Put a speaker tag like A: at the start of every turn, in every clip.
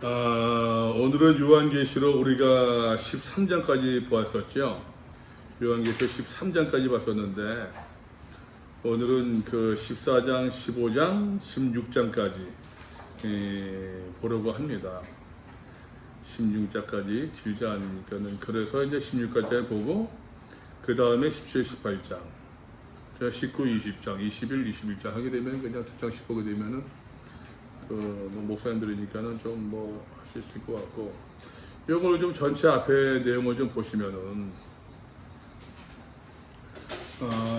A: 오늘은 요한계시록 우리가 13장까지 보았었죠. 요한계시록 13장까지 봤었는데 오늘은 그 14장, 15장, 16장까지 보려고 합니다. 16장까지 길지 않으니까는 그래서 이제 16까지 보고 그 다음에 17, 18장, 19, 20장, 21, 21장 하게 되면 그냥 두 장씩 보게 되면은 목사님들이니까는 좀 뭐 할 수 있을 것 같고, 이걸 좀 전체 앞에 내용을 좀 보시면은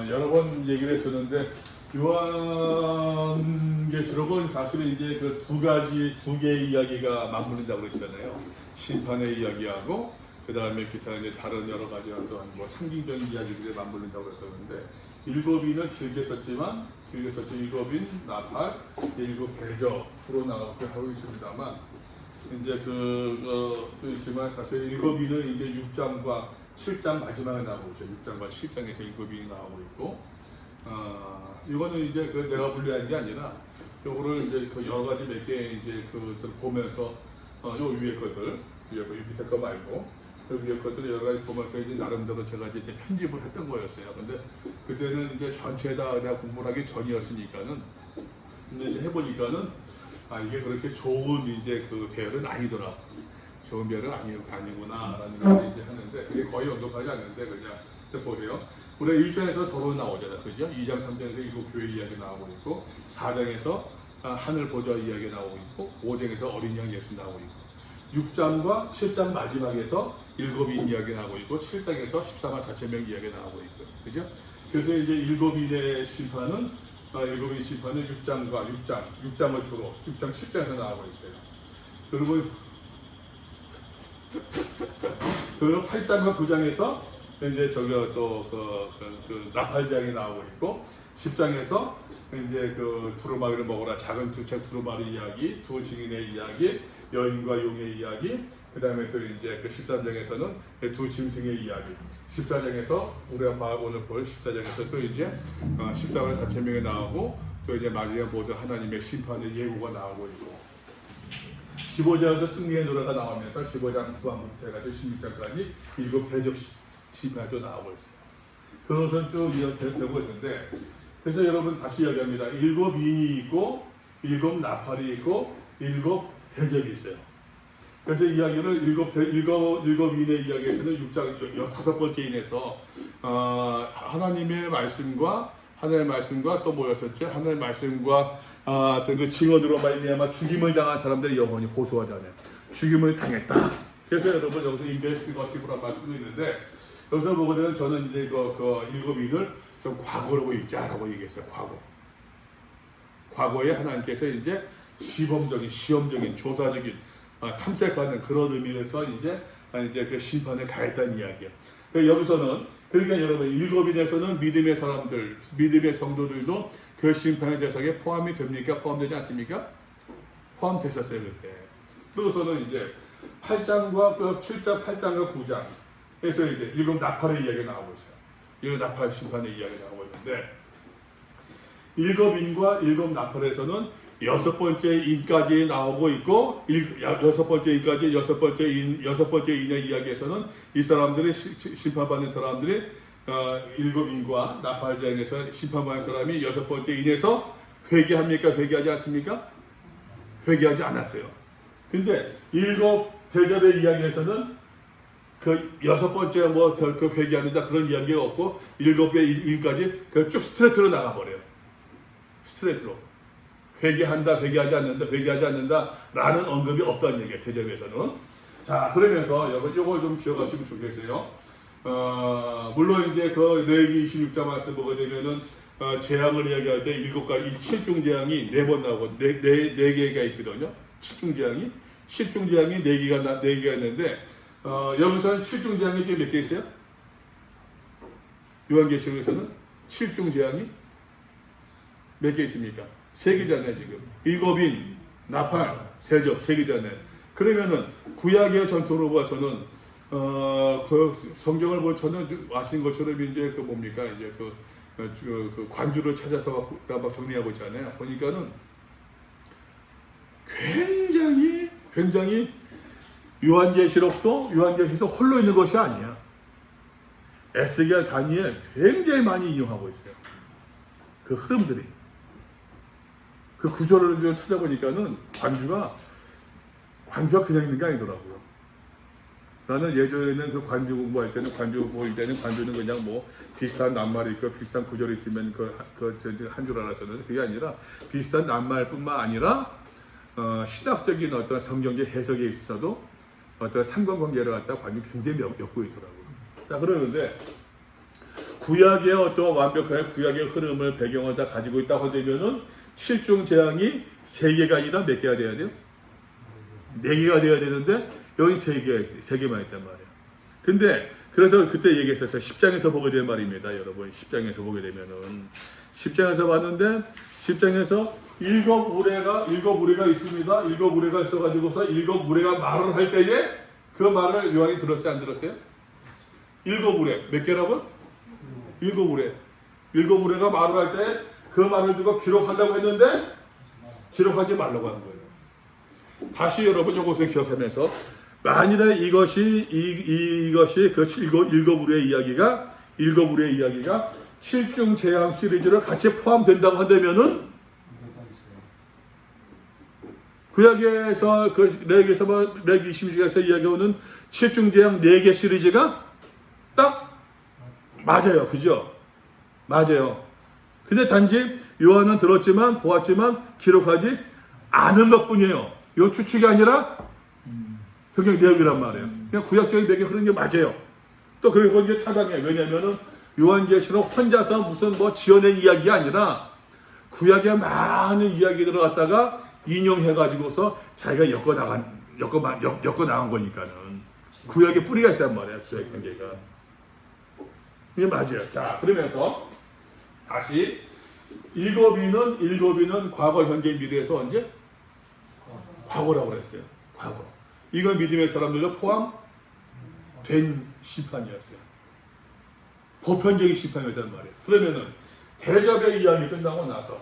A: 여러 번 얘기를 했었는데 요한계시록은 사실은 이제 그 두 개의 이야기가 맞물린다고 그랬잖아요. 심판의 이야기하고 그 다음에 기타 이제 다른 여러 가지 어떤 뭐 상징적인 이야기들이 맞물린다고 그랬었는데, 일곱인은 길게 썼지만 일곱인, 나팔, 일곱 대적으로 나오게 하고 있습니다만, 이제 또 있지만 사실 일곱인은 이제 6장과 7장 마지막에 나오고 있죠. 6장과 7장에서 일곱인이 나오고 있고, 이거는 이제 내가 분류한 게 아니라 요거를 이제 여러 가지 몇 개 이제 보면서 요 위에 것들, 밑에 거 말고 그 위에 것들 여러 가지 보면서 이제 나름대로 제가 이제 편집을 했던 거였어요. 근데 그때는 이제 전체다 내가 공부를 하기 전이었으니까는, 근데 이제 해보니까는 이게 그렇게 좋은 이제 배열은 아니더라. 좋은 배열은 아니구나라는 걸 이제 하는데, 그게 거의 언급하지 않는데 그냥 보세요. 우리 1장에서 서로 나오잖아, 그죠? 2장, 3장에서 일곱 교회 이야기 나오고 있고, 4장에서 하늘 보좌 이야기 나오고 있고, 5장에서 어린 양 예수 나오고 있고, 6장과 7장 마지막에서 일곱인 이야기 나오고 있고, 7장에서 14만 4천 명 이야기 나오고 있고, 그죠? 그래서 이제 일곱인의 심판은 6장을 주로 6장, 7장에서 나오고 있어요. 그리고 8장과 9장에서 이제 나팔장이 나오고 있고, 10장에서 이제 두루마기를 먹어라 작은 두 책 두루마리 이야기, 두 증인의 이야기, 여인과 용의 이야기, 그 다음에 또 이제 13장에서는 두 짐승의 이야기, 14장에서 우리가 오늘 볼 14장에서 또 이제 14만 4천 명이 나오고, 또 이제 마지막에 모든 하나님의 심판의 예고가 나오고 있고, 15장에서 승리의 노래가 나오면서 15장 후반부터 해가지고 16장까지 일곱 대적 심판이 또 나오고 있어요. 그것은 쭉 이어되고 있는데, 그래서 여러분 다시 이야기합니다. 일곱 인이 있고, 일곱 나팔이 있고, 일곱 대적이 있어요. 그래서 이야기를 일곱 인의 이야기에서는 6장 다섯 번째 인에서 하나님의 말씀과 또 뭐였었죠? 하나님의 말씀과 어떤 그 증언으로 말미암아 죽임을 당한 사람들의 영혼이 호소하잖아요. 죽임을 당했다. 그래서 여러분 여기서 인베스티거티브란 말씀이 있는데, 여기서 보게 되면 저는 이제 일곱 인을 좀 과거로 읽자라고 얘기했어요. 과거에 하나님께서 이제 시험적인, 조사적인, 탐색하는 그런 의미에서 이제 그 심판을 가했다는 이야기예요. 여기서는, 그러니까 여러분 일곱인에서는 믿음의 사람들, 믿음의 성도들도 그 심판의 대상에 포함이 됩니까? 포함되지 않습니까? 포함됐었어요 그때. 그래서는 이제 8장과 7장, 8장과 9장에서 이제 일곱 나팔의 이야기가 나오고 있어요. 일곱 나팔 심판의 이야기가 나오고 있는데, 일곱인과 일곱 나팔에서는 여섯 번째 인까지 나오고 있고, 여섯 번째 인의 이야기에서는 이 사람들이 심판받는 사람들이 일곱인과 나팔장에서 심판받는 사람이 여섯 번째 인에서 회개합니까? 회개하지 않습니까? 회개하지 않았어요. 근데 일곱 대접의 이야기에서는 그 여섯 번째 그 회개한다 그런 이야기가 없고, 일곱의 인까지 쭉 스트레이트로 나가버려요. 스트레이트로. 회개하지 않는다 라는 언급이 없다는 얘기예요, 대접에서는. 자, 그러면서 요거 좀 기억하시면 좋겠어요. 물론 이제 레위기 26장 말씀 보게 되면은 재앙을 이야기할 때 일곱과 이 칠중 재앙이 4번 나오고 네 개가 있거든요. 칠중 재앙이 4개가 있는데, 여기서는 칠중 재앙이 몇 개 있어요? 요한계시록에서는 칠중 재앙이 몇 개 있습니까? 3개잖아요, 지금. 일곱인, 나팔, 대적, 3개잖아요. 그러면은, 구약의 전통으로 봐서는, 성경을 보면 아신 것처럼 이제 이제 관주를 찾아서 막 정리하고 있잖아요. 보니까는 굉장히 굉장히 요한계시록도 홀로 있는 것이 아니야. 에스겔, 다니엘 굉장히 많이 인용하고 있어요. 그 흐름들이. 그 구조를 좀 찾아보니까는 관주가 그냥 있는 게 아니더라고요. 나는 예전에는 그 관주 공부할 때는 관주는 그냥 뭐 비슷한 낱말이 있고 비슷한 구절이 있으면 한 줄 알았었는데 그게 아니라 비슷한 낱말뿐만 아니라 신학적인 어떤 성경적 해석에 있어도 어떤 상관관계를 갖다 관주 굉장히 엮고 있더라고요. 자, 그러는데 구약의 어떤 완벽하게 구약의 흐름을 배경을 다 가지고 있다고 되면은 7중 재앙이 3개가 아니라 몇 개가 돼야 돼요? 4개가 돼야 되는데 여기 3개만 있단 말이에요. 근데 그래서 그때 얘기했었어요. 10장에서 보게 된 말입니다, 여러분. 10장에서 보게 되면은 10장에서 봤는데 10장에서 7우레가 있습니다. 7우레가 있어가지고서 7우레가 말을 할 때에 그 말을 요한이 들었어요, 안 들었어요? 7우레 몇 개라고? 7우레가 말을 할 때 그 말을 두고 기록하려고 했는데 기록하지 말라고 한 거예요. 다시 여러분 이것을 기억하면서 만일에 이것이 그 7우레의 이야기가 7중 재앙 시리즈로 같이 포함된다고 한다면은 구약에서 레기 20장에서 이야기하는 7중 재앙 4개 시리즈가 딱 맞아요. 그죠? 맞아요. 근데 단지 요한은 들었지만 보았지만 기록하지 않은 것뿐이에요. 이건 추측이 아니라 성경 내용이란 말이에요. 그냥 구약적인 배경 흐르는 게 맞아요. 또 그리고 이제 타당해요. 왜냐면은 요한계시록 혼자서 무슨 뭐 지어낸 이야기가 아니라 구약에 많은 이야기들을 갖다가 인용해가지고서 자기가 엮어 나간 거니까는 구약에 뿌리가 있단 말이에요. 구약 관계가. 이게 맞아요. 자, 그러면서 다시 일곱이는 과거, 현재, 미래에서 언제? 과거라고 그랬어요. 과거. 이건 믿음의 사람들도 포함된 심판이었어요. 보편적인 심판이었단 말이에요. 그러면은 대접의 이야기 끝나고 나서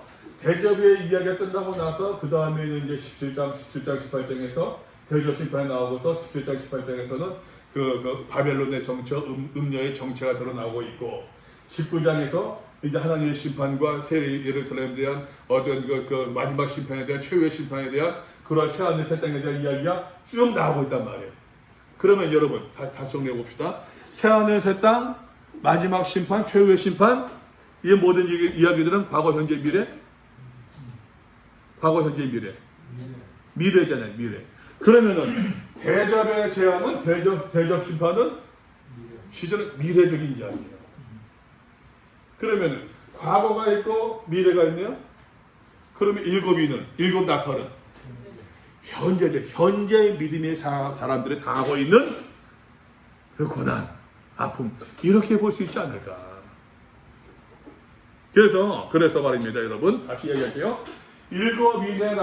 A: 그 다음에는 이제 17장, 18장에서 대접 심판이 나오고서 17장, 18장에서는 그 바벨론의 정처, 음녀의 정체가 드러나고 있고 19장에서 이제 하나님의 심판과 새 예루살렘에 대한 어떤 그 마지막 심판에 대한 최후의 심판에 대한 그런 새하늘 새 땅에 대한 이야기가 쭉 나오고 있단 말이에요. 그러면 여러분 다시 정리해 봅시다. 새하늘 새 땅, 마지막 심판, 최후의 심판, 이 모든 이야기들은 과거, 현재, 미래. 과거, 현재, 미래잖아요. 미래. 그러면은 대접의 재앙은 대접 심판은 시절은 미래적인 이야기예요. 그러면 과거가 있고 미래가 있네요. 그러면 일곱 나팔은 현재 믿음의 사람들이 당하고 있는 그 고난, 아픔 이렇게 볼 수 있지 않을까. 그래서 말입니다, 여러분. 다시 이야기할게요. 7인의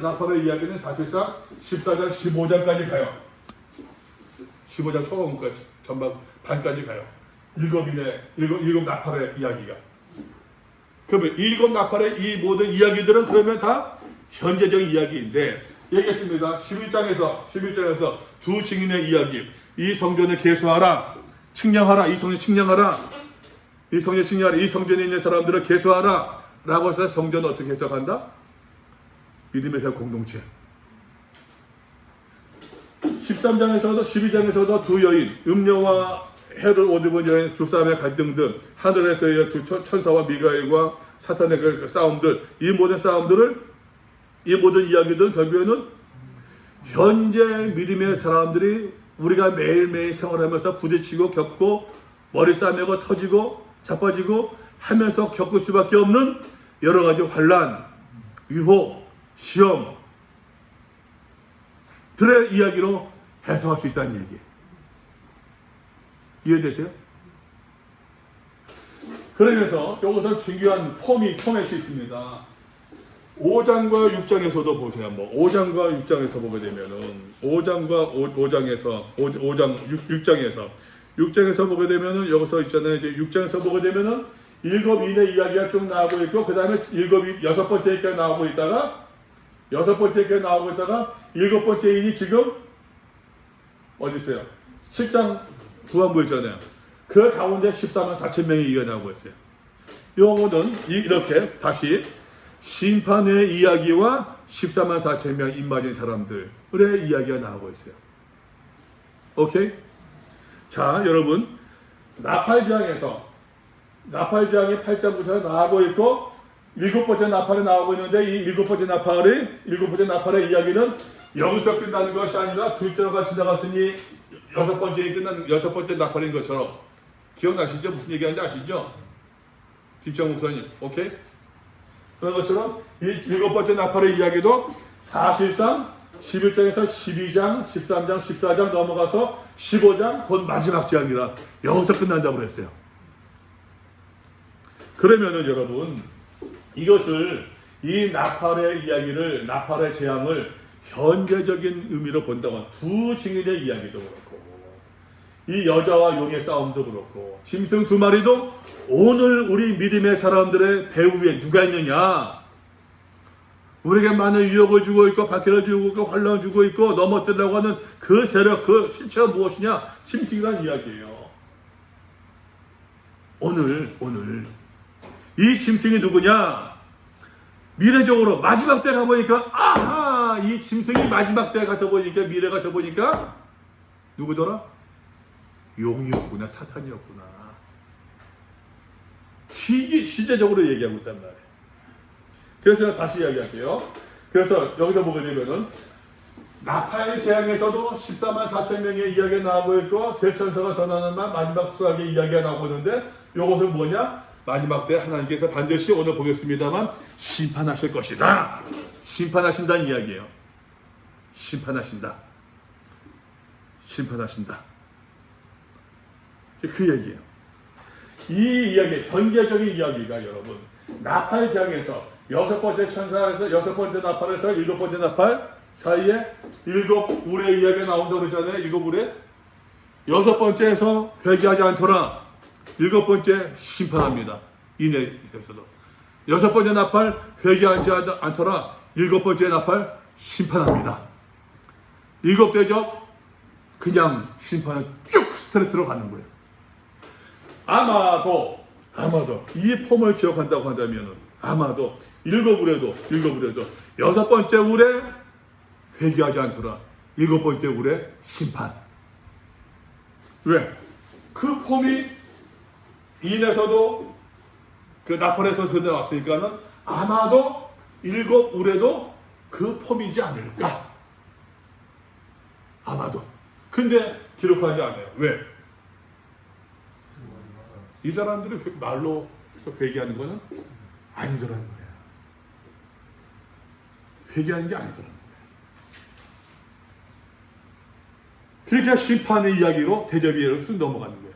A: 나팔의 이야기는 사실상 14장, 15장까지 가요. 15장 초반까지 전반 반까지 가요. 7 나팔의 이야기가. 그러면 7 나팔의 이 모든 이야기들은 그러면 다 현재적인 이야기인데 얘기했습니다. 11장에서 두 증인의 이야기. 이 성전을 개수하라. 측량하라. 이 성전을 측량하라. 이 성전에 있는 사람들을 개수하라. 라고 해서 성전을 어떻게 해석한다? 믿음의 새 공동체. 12장에서도 두 여인, 음녀와 헤롯 오드본 여인 두 사람의 갈등 등 하늘에서의 두 천사와 미가엘과 사탄의 그 싸움들, 이 모든 이야기들은 결국에는 현재 믿음의 사람들이 우리가 매일매일 생활하면서 부딪히고 겪고 머리 싸매고 터지고 자빠지고 하면서 겪을 수밖에 없는 여러 가지 환난, 유혹, 시험들의 이야기로 해석할 수 있다는 얘기예요. 이해되세요? 그러면서 여기서 중요한 포맷이 있습니다. 5장과 6장에서도 보세요. 한번 5장과 6장에서 보게 되면은 6장에서 보게 되면은 여기서 있잖아요. 이제 6장에서 보게 되면은 7인의 이야기가 쭉 나오고 있고 그 다음에 6번째까지 나오고 있다가 6번째 게 나오고 있다가 7번째 인이 지금 어디 있어요? 7장 후반부에 있잖아요. 그 가운데 14만 4천 명이 이어나오고 있어요. 요거는 이렇게 다시 심판의 이야기와 14만 4천 명 입맞은 사람들의 이야기가 나오고 있어요. 오케이? 자, 여러분, 나팔장의 8장부터 나오고 있고 7번째 나팔이 나오고 있는데 이 7번째 나팔의 이야기는 여기서 끝나는 것이 아니라 둘째가 지나갔으니 6번째 끝난 6번째 나팔인 것처럼 기억나시죠? 무슨 얘기하는지 아시죠? 딥장 목사님, 오케이? 그런 것처럼 이 7번째 나팔의 이야기도 사실상 11장에서 12장, 13장, 14장 넘어가서 15장 곧 마지막 재앙이라 여기서 끝난다고 그랬어요. 그러면은 여러분 이것을 이 나팔의 이야기를 나팔의 재앙을 현재적인 의미로 본다고 두 증인의 이야기도 그렇고 이 여자와 용의 싸움도 그렇고 짐승 2마리도 오늘 우리 믿음의 사람들의 배 위에 누가 있느냐? 우리에게 많은 유혹을 주고 있고 박해를 주고 있고 환란을 주고 있고 넘어뜨리려고 하는 그 세력, 그 실체가 무엇이냐? 짐승이라는 이야기예요. 오늘 이 짐승이 누구냐? 미래적으로 마지막 때 가보니까 아하! 이 짐승이 마지막 때 가서 보니까 미래 가서 보니까 누구더라? 용이었구나, 사탄이었구나. 시제적으로 얘기하고 있단 말이에요. 그래서 제가 다시 이야기할게요. 그래서 여기서 보게 되면은 나팔 재앙에서도 14만 4천 명의 이야기가 나오고 있고 세 천사가 전하는 말 마지막 수학의 이야기가 나오고 있는데 이것은 뭐냐? 마지막 때 하나님께서 반드시 오늘 보겠습니다만 심판하실 것이다. 심판하신다는 이야기예요. 심판하신다. 그 얘기예요. 이 이야기, 현재적인 이야기가 여러분 나팔 재앙에서 6번째 천사에서 6번째 나팔에서 7번째 나팔 사이에 7울의 이야기가 나온다고 그러잖아요. 7울에 6번째에서 회개하지 않더라. 7번째 심판합니다. 이내에서도 6번째 나팔 회개하지 않더라. 7번째 나팔 심판합니다. 7대접 그냥 심판은 쭉 스트레이트로 가는 거예요. 아마도 이 폼을 기억한다고 한다면 아마도 7울에도 6번째 울에 회개하지 않더라. 7번째 울에 심판. 왜? 그 폼이 인에서도 그 나팔에서 나왔으니까는 아마도 7울에도 그 폼이지 않을까. 아마도. 근데 기록하지 않아요. 왜? 이 사람들이 말로 해서 회개하는 거는 아니더라는 거야. 회개하는 게 아니더라는 거야. 그러니까 심판의 이야기로 대접이를 쓱 넘어가는 거예요.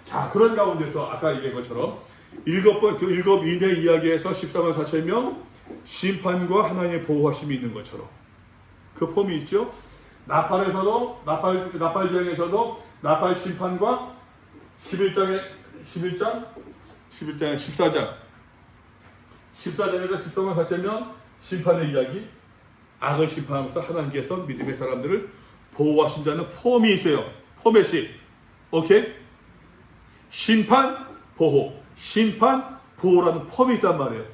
A: 자, 그런 가운데서 아까 얘기한 것처럼 7인의 이야기에서 14만 4천 명 심판과 하나님의 보호하심이 있는 것처럼 그 폼이 있죠. 나팔에서도 나팔 재앙에서도 나팔 심판과 14장에서 14만 4천 명 심판의 이야기, 악을 심판하면서 하나님께서 믿음의 사람들을 보호하신다는 폼이 있어요. 포맷이. 오케이? 심판, 보호라는 폼이 있단 말이에요.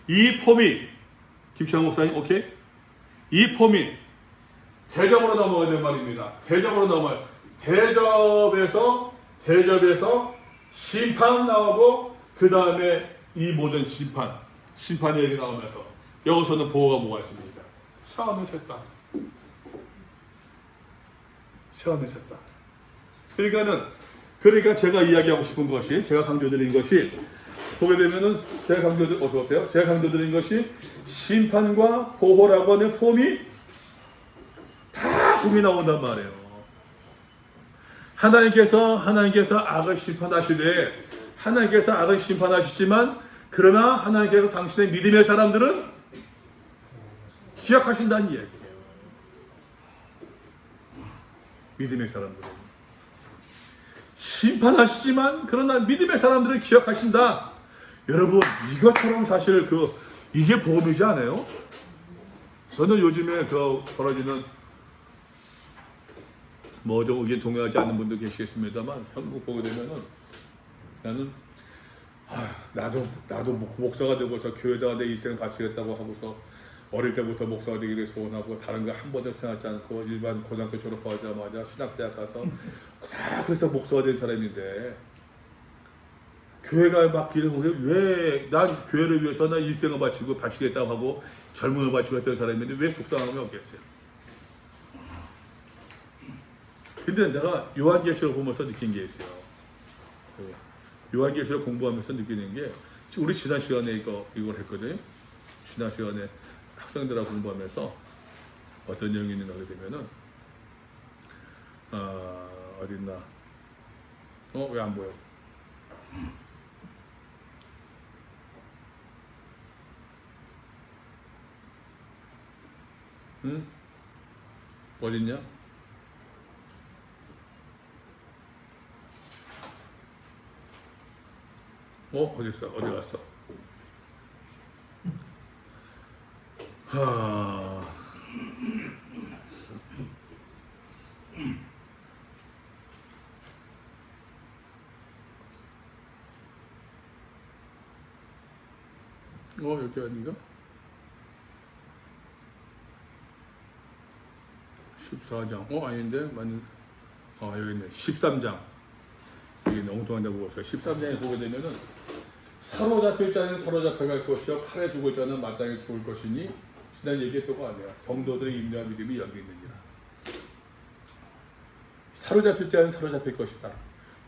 A: 이 폼이 김창호 목사님, 오케이? 이 폼이 대접으로 넘어가야 되는 말입니다. 대접으로 넘어요. 대접에서 심판 나오고 그 다음에 이 모든 심판의 얘기 나오면서 여기서는 보호가 뭐가 있습니까? 샤움을 샜다. 그러니까 제가 이야기하고 싶은 것이, 제가 강조드린 것이 보게 되면은 제가 강조드린 것이 심판과 보호라고 하는 폼이 다 폼이 나온단 말이에요. 하나님께서 악을 심판하시되 하나님께서 악을 심판하시지만 그러나 하나님께서 당신의 믿음의 사람들은 기억하신다는 이야기예요. 믿음의 사람들은 심판하시지만 그러나 믿음의 사람들은 기억하신다. 여러분 이것처럼 사실 이게 복음이지 않아요? 저는 요즘에 그 벌어지는 뭐 좀 의견 동의하지 않는 분도 계시겠습니다만 한국 보게 되면은 나는 나도 목사가 되고서 교회다가 내 인생을 바치겠다고 하고서 어릴 때부터 목사가 되기를 소원하고 다른 거 한 번도 생각하지 않고 일반 고등학교 졸업하자마자 신학대학 가서 그래서 목사가 된 사람인데 교회가 맡기를 왜 난 교회를 위해서 나 일생을 바치겠다고 하고 젊음을 바치고 했던 사람인데 왜 속상함이 없겠어요. 근데 내가 요한계시록 보면서 느낀 게 있어요. 요한계시록 공부하면서 느끼는 게 우리 지난 시간에 이걸 했거든요. 지난 시간에 학생들하고 공부하면서 어떤 내용이 있는가 하게 되면은 어딨나 왜 안 보여? 응? 어딨냐? 어딨어? 어디 갔어? 여기 아닌가? 14장. 아닌데? 여기 있네. 13장. 이게 엉뚱한다고 보았어요. 13장에 보게 되면은 사로잡힐 자는 사로잡혀갈 것이요 칼에 죽을 자는 마땅히 죽을 것이니 지난 얘기했던 거 아니야. 성도들의 인내와 믿음이 여기 있느니라. 사로잡힐 자는 사로잡힐 것이다.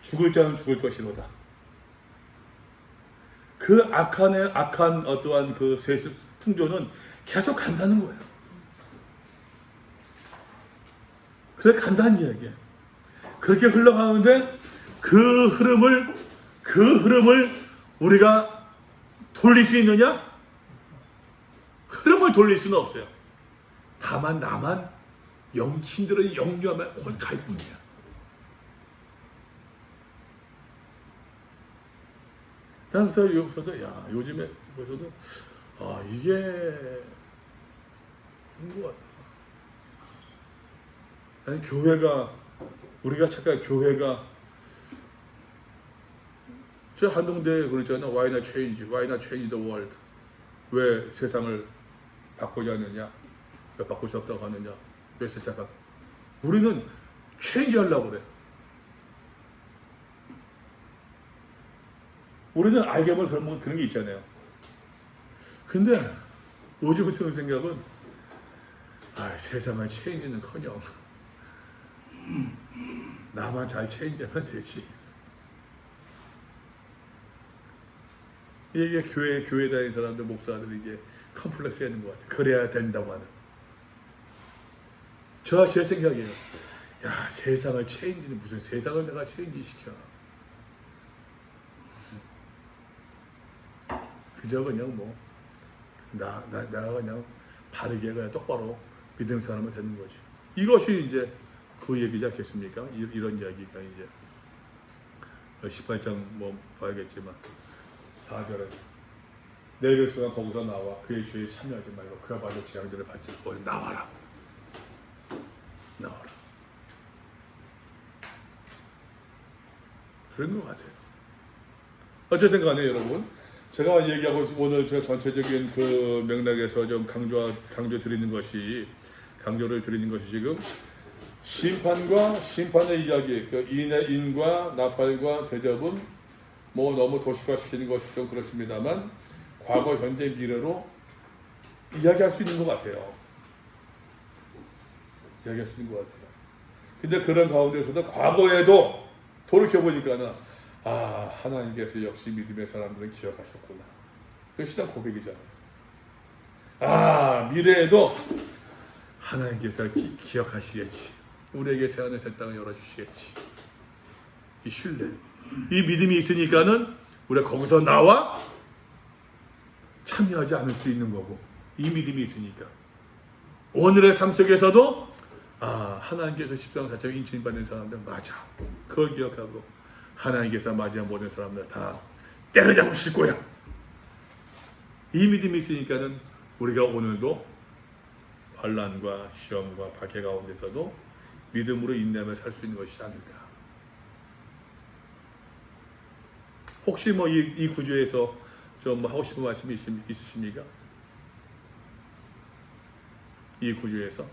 A: 죽을 자는 죽을 것이로다. 그 악한 어떠한 그 풍조는 계속 간다는 거예요. 그래 간다는 이야기야. 그렇게 흘러가는데 그 흐름을 우리가 돌릴 수 있느냐? 흐름을 돌릴 수는 없어요. 다만 나만 힘들어 영유하면 갈 뿐이야. 그래서 여기서도 요즘에 여기서도 이게 그런 것 같다. 아니 우리가 착각 교회가 저 한동대 그러잖아. Why not change? Why not change the world? 왜 세상을 바꾸지 않느냐? 왜 바꿀 수 없다고 하느냐? 왜 세상을 우리는 change 하려고 그래. 우리는 알게만 그런 게 있잖아요. 근데 요즘 같은 생각은 세상을 체인지는커녕 나만 잘 체인지하면 되지. 이게 교회 다니는 사람들 목사들 이게 컴플렉스가 있는 것 같아. 그래야 된다고 하는. 제 생각이에요. 세상을 체인지는 무슨 세상을 내가 체인지 시켜. 그저 그냥 내가 그냥 바르게 그냥 똑바로 믿는 사람은 되는 거지. 이것이 이제 그 얘기지 않겠습니까? 이런 이야기가 이제 18장 봐야겠지만 4절에 내 백성아 거기서 나와 그의 죄에 참여하지 말고 그가 받을 재앙들을 받지 말고 나와라. 그런 것 같아요. 어쨌든 간에 여러분 제가 얘기하고 오늘 제가 전체적인 그 맥락에서 좀 강조를 드리는 것이 지금 심판의 이야기, 그 인과 나팔과 대접은 너무 도식화시키는 것이 좀 그렇습니다만 과거, 현재, 미래로 이야기할 수 있는 것 같아요. 근데 그런 가운데서도 과거에도 돌이켜보니까는 하나님께서 역시 믿음의 사람들은 기억하셨구나. 그 신앙 고백이잖아요. 미래에도 하나님께서 기억하시겠지. 우리에게 새하늘 새 땅을 열어주시겠지. 이 신뢰, 이 믿음이 있으니까는 우리가 거기서 나와 참여하지 않을 수 있는 거고, 이 믿음이 있으니까 오늘의 삶 속에서도 하나님께서 14장 인칭받는 사람들 맞아. 그걸 기억하고 하나님께서 맞이한 모든 사람들 다 때려잡으실 거야. 이 믿음이 있으니까는 우리가 오늘도 환난과 시험과 박해 가운데서도 믿음으로 인내하며 살 수 있는 것이 아닐까. 혹시 뭐 이 구조에서 좀 하고 싶은 말씀이 있으십니까? 이 구조에서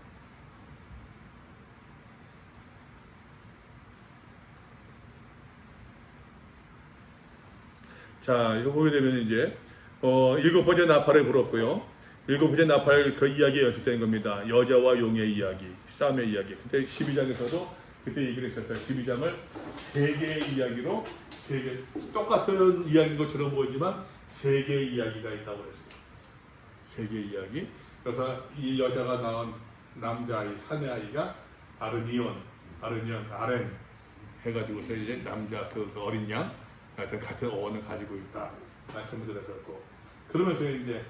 A: 자, 이거 보게 되면 이제 일곱 번째 나팔을 불었고요. 일곱 번째 나팔 그 이야기에 연습된 겁니다. 여자와 용의 이야기, 싸움의 이야기. 그때 12장에서도 그때 얘기를 했었어요. 12장을 세 개의 이야기로 똑같은 이야기인 것처럼 보이지만 세 개의 이야기가 있다고 그랬어요. 세 개의 이야기. 그래서 이 여자가 낳은 남자아이, 사내아이가 아렌 해가지고서 이제 남자 그 어린 양 같은 어원을 가지고 있다 말씀을 드렸었고, 그러면서 이제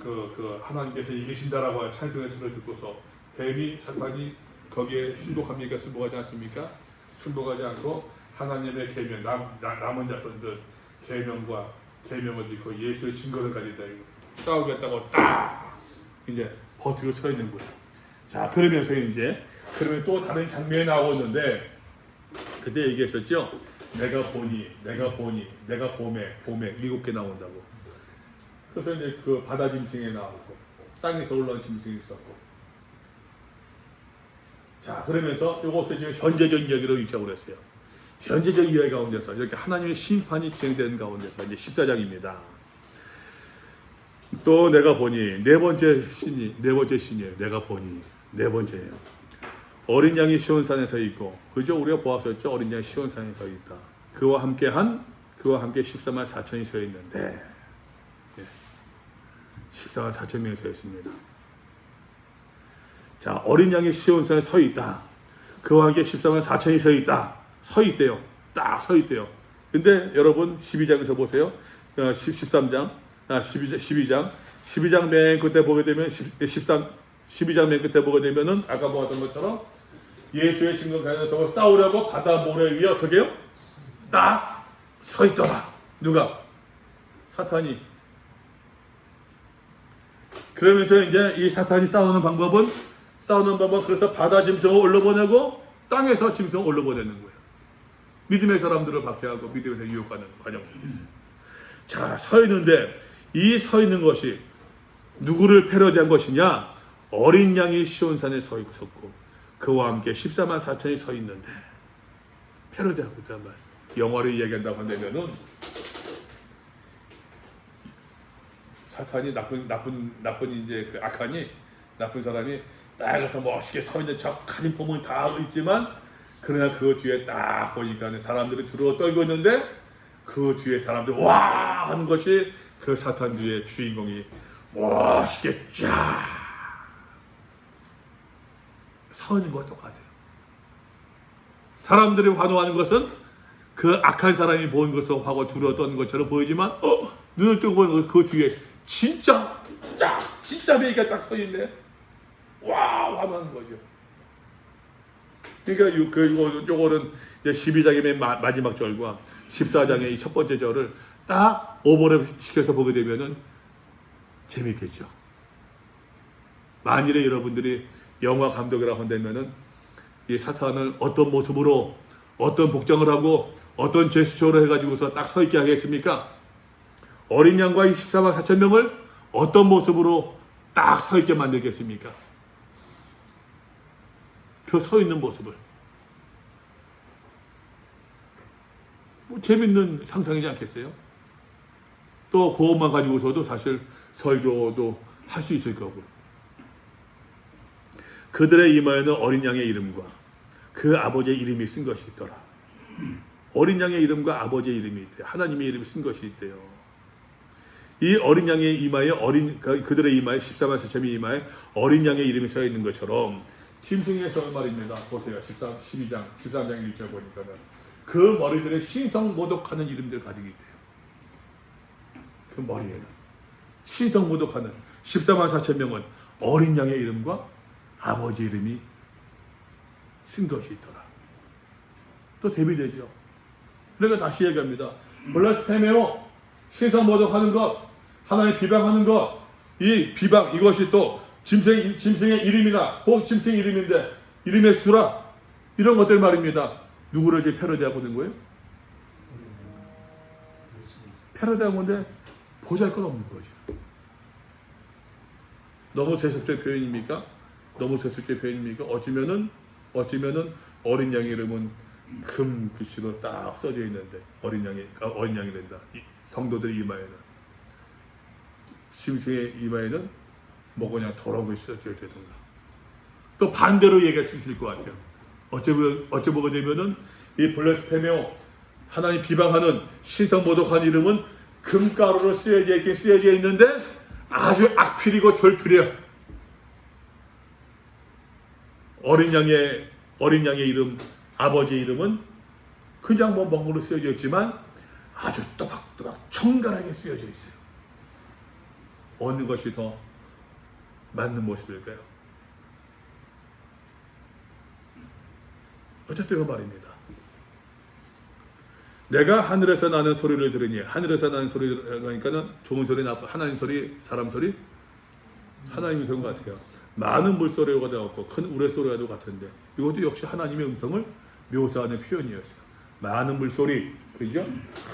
A: 그 하나님께서 이기신다라고 하는 찬송의 소리를 듣고서 뱀이 사탄이 거기에 순복합니까? 순복하지 않습니까? 순복하지 않고 하나님의 계명, 남은 자손들 계명을 짓고 예수의 증거를 가지다 싸우겠다고 딱 이제 버티고 서 있는 거예요. 자, 그러면 또 다른 장면이 나오는데 그때 얘기했었죠. 내가 보매 7개 나온다고. 그래서 이제 그 바다 짐승이 나오고 땅에서 올라온 짐승이 있었고. 자, 그러면서 이것을 지금 현재적 이야기로 유치하고 했어요. 현재적 이야기 가운데서 이렇게 하나님의 심판이 진행되는 가운데서 이제 14장입니다. 또 내가 보니 네 번째 신이에요. 내가 보니 네 번째예요. 어린 양이 시온산에 서 있고, 그죠? 우리가 보았었죠. 어린 양이 시온산에 서 있다. 그와 함께 14만 4천이 서 있는데, 14만 4천 명이 서 있습니다. 자, 어린 양이 시온산에 서 있다. 그와 함께 14만 4천이 서 있다. 서 있대요. 딱 서 있대요. 근데 여러분 12장에서 보세요. 12장 맨 끝에 보게 되면 12장 맨 끝에 보게 되면은 아까 보았던 것처럼 예수의 증거 가지고 싸우려고 바다 모래 위에 어떻게 해요? 딱 서 있더라. 누가? 사탄이. 그러면서 이제 이 사탄이 싸우는 방법은 그래서 바다 짐승을 올려보내고 땅에서 짐승을 올려보내는 거예요. 믿음의 사람들을 박해하고 믿음에서 유혹하는 과정 속에 있어요. 자, 서 있는데 이 서 있는 것이 누구를 패러디한 것이냐? 어린 양이 시온산에 서 있었고 그와 함께 14만 4천이 서 있는데 패러디하고 있단 말이에요. 영화를 이야기한다고 한다면은 사탄이 나쁜 이제 그 악한이 나쁜 사람이 딱 가서 멋있게 서 있는 저 가진 폼은 다 하고 있지만 그러나 그 뒤에 딱 보니까 사람들이 들어 떨고 있는데 그 뒤에 사람들이 와 하는 것이 그 사탄 뒤에 주인공이 멋있게 쫙 서 있는 것과 똑같아요. 사람들이 환호하는 것은 그 악한 사람이 보는 것을 하고 두려워 떠는 것처럼 보이지만 눈을 뜨고 보는 그 뒤에 진짜 베이가 딱 서 있네. 와 하는 거죠. 그러니까 요거는 이제 12장의 맨 마지막 절과 14장의 첫 번째 절을 딱 오버랩 시켜서 보게 되면은 재밌겠죠. 만일에 여러분들이 영화 감독이라고 한다면은 이 사탄을 어떤 모습으로 어떤 복장을 하고 어떤 제스처를 해가지고서 딱 서 있게 하겠습니까? 어린 양과 14만 4천 명을 어떤 모습으로 딱 서 있게 만들겠습니까? 그 서 있는 모습을 뭐 재밌는 상상이지 않겠어요? 또 그것만 가지고서도 사실 설교도 할 수 있을 거고. 그들의 이마에는 어린 양의 이름과 그 아버지의 이름이 쓴 것이 있더라. 어린 양의 이름과 아버지의 이름이 있대요. 하나님의 이름이 쓴 것이 있대요. 이 어린 양의 이마에 그들의 이마에 14만 4천의 이마에 어린 양의 이름이 써 있는 것처럼 짐승에서 말입니다. 보세요. 13장 1절 보니까는 그 머리들의 신성모독하는 이름들 가지고 있대요. 그 머리에는 신성모독하는 14만 4천 명은 어린 양의 이름과 아버지 이름이 쓴 것이 있더라. 또 대비되죠. 그러니까 다시 얘기합니다. 블라스페메오 신성모독하는 것, 하나님 비방하는 것, 이 비방 이것이 또 짐승의 이름이나 혹은 짐승의 이름인데 이름의 수라 이런 것들 말입니다. 누구를 이제 패러디하고 있는 거예요? 패러디한 건데 보잘 것 없는 거죠. 너무 세속적 표현입니까? 너무 세속적 표현입니까? 어쩌면은 어린 양의 이름은 금 글씨로 딱 써져 있는데 어린 양이 된다. 성도들 이마에는 짐승의 이마에는 뭐 그냥 더러운 것이 써져 되든가. 또 반대로 얘기할 수 있을 것 같아요. 어쩌보게 되면은 이 블레스페메오 하나님 비방하는 신성모독한 이름은 금가루로 쓰여져 있는데 아주 악필이고 졸필이에요. 어린 양의 이름, 아버지의 이름은 그냥 뭐 멍으로 쓰여져 있지만 아주 또박또박 정갈하게 쓰여져 있어요. 어느 것이 더 맞는 모습일까요? 어쨌든 그 말입니다. 내가 하늘에서 나는 소리를 들으니, 하늘에서 나는 소리를 그러니까는 좋은 소리, 하나님 소리, 사람 소리, 하나님 음성 같아요. 많은 물소리가 되었고 큰 우레소리와도 같은데 이것도 역시 하나님의 음성을 묘사하는 표현이었어요. 많은 물소리, 그죠?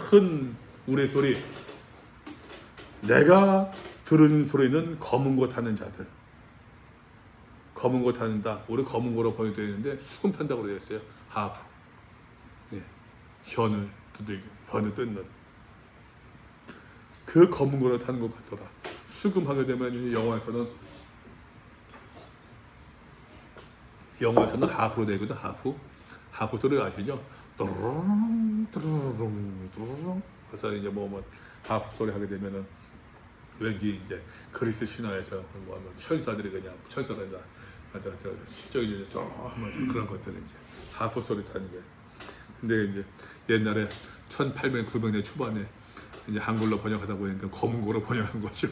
A: 큰 우레소리. 내가 들은 소리는 검은 거 타는 자들. 검은 거 타는다. 우리 검은 거로 번역되어 있는데 수금 탄다고 되어 있어요. 하프. 예. 현을 두들기, 현을 뜯는. 그 검은 거로 타는 것 같더라. 수금하게 되면 영화에서는 하프로 되거든. 하프 소리 아시죠? 또르릉 또르릉 또르릉. 그래서 이제 뭐 하프 소리 하게 되면은 왠지 이제 그리스 신화에서 뭐 천사들이 그냥 천사들이다. 시적인 이제 그런 것들은 이제 하프 소리 타는 게. 근데 이제 옛날에 1800, 900년 초반에 이제 한글로 번역하다 보니까 검은 거로 번역한 거죠.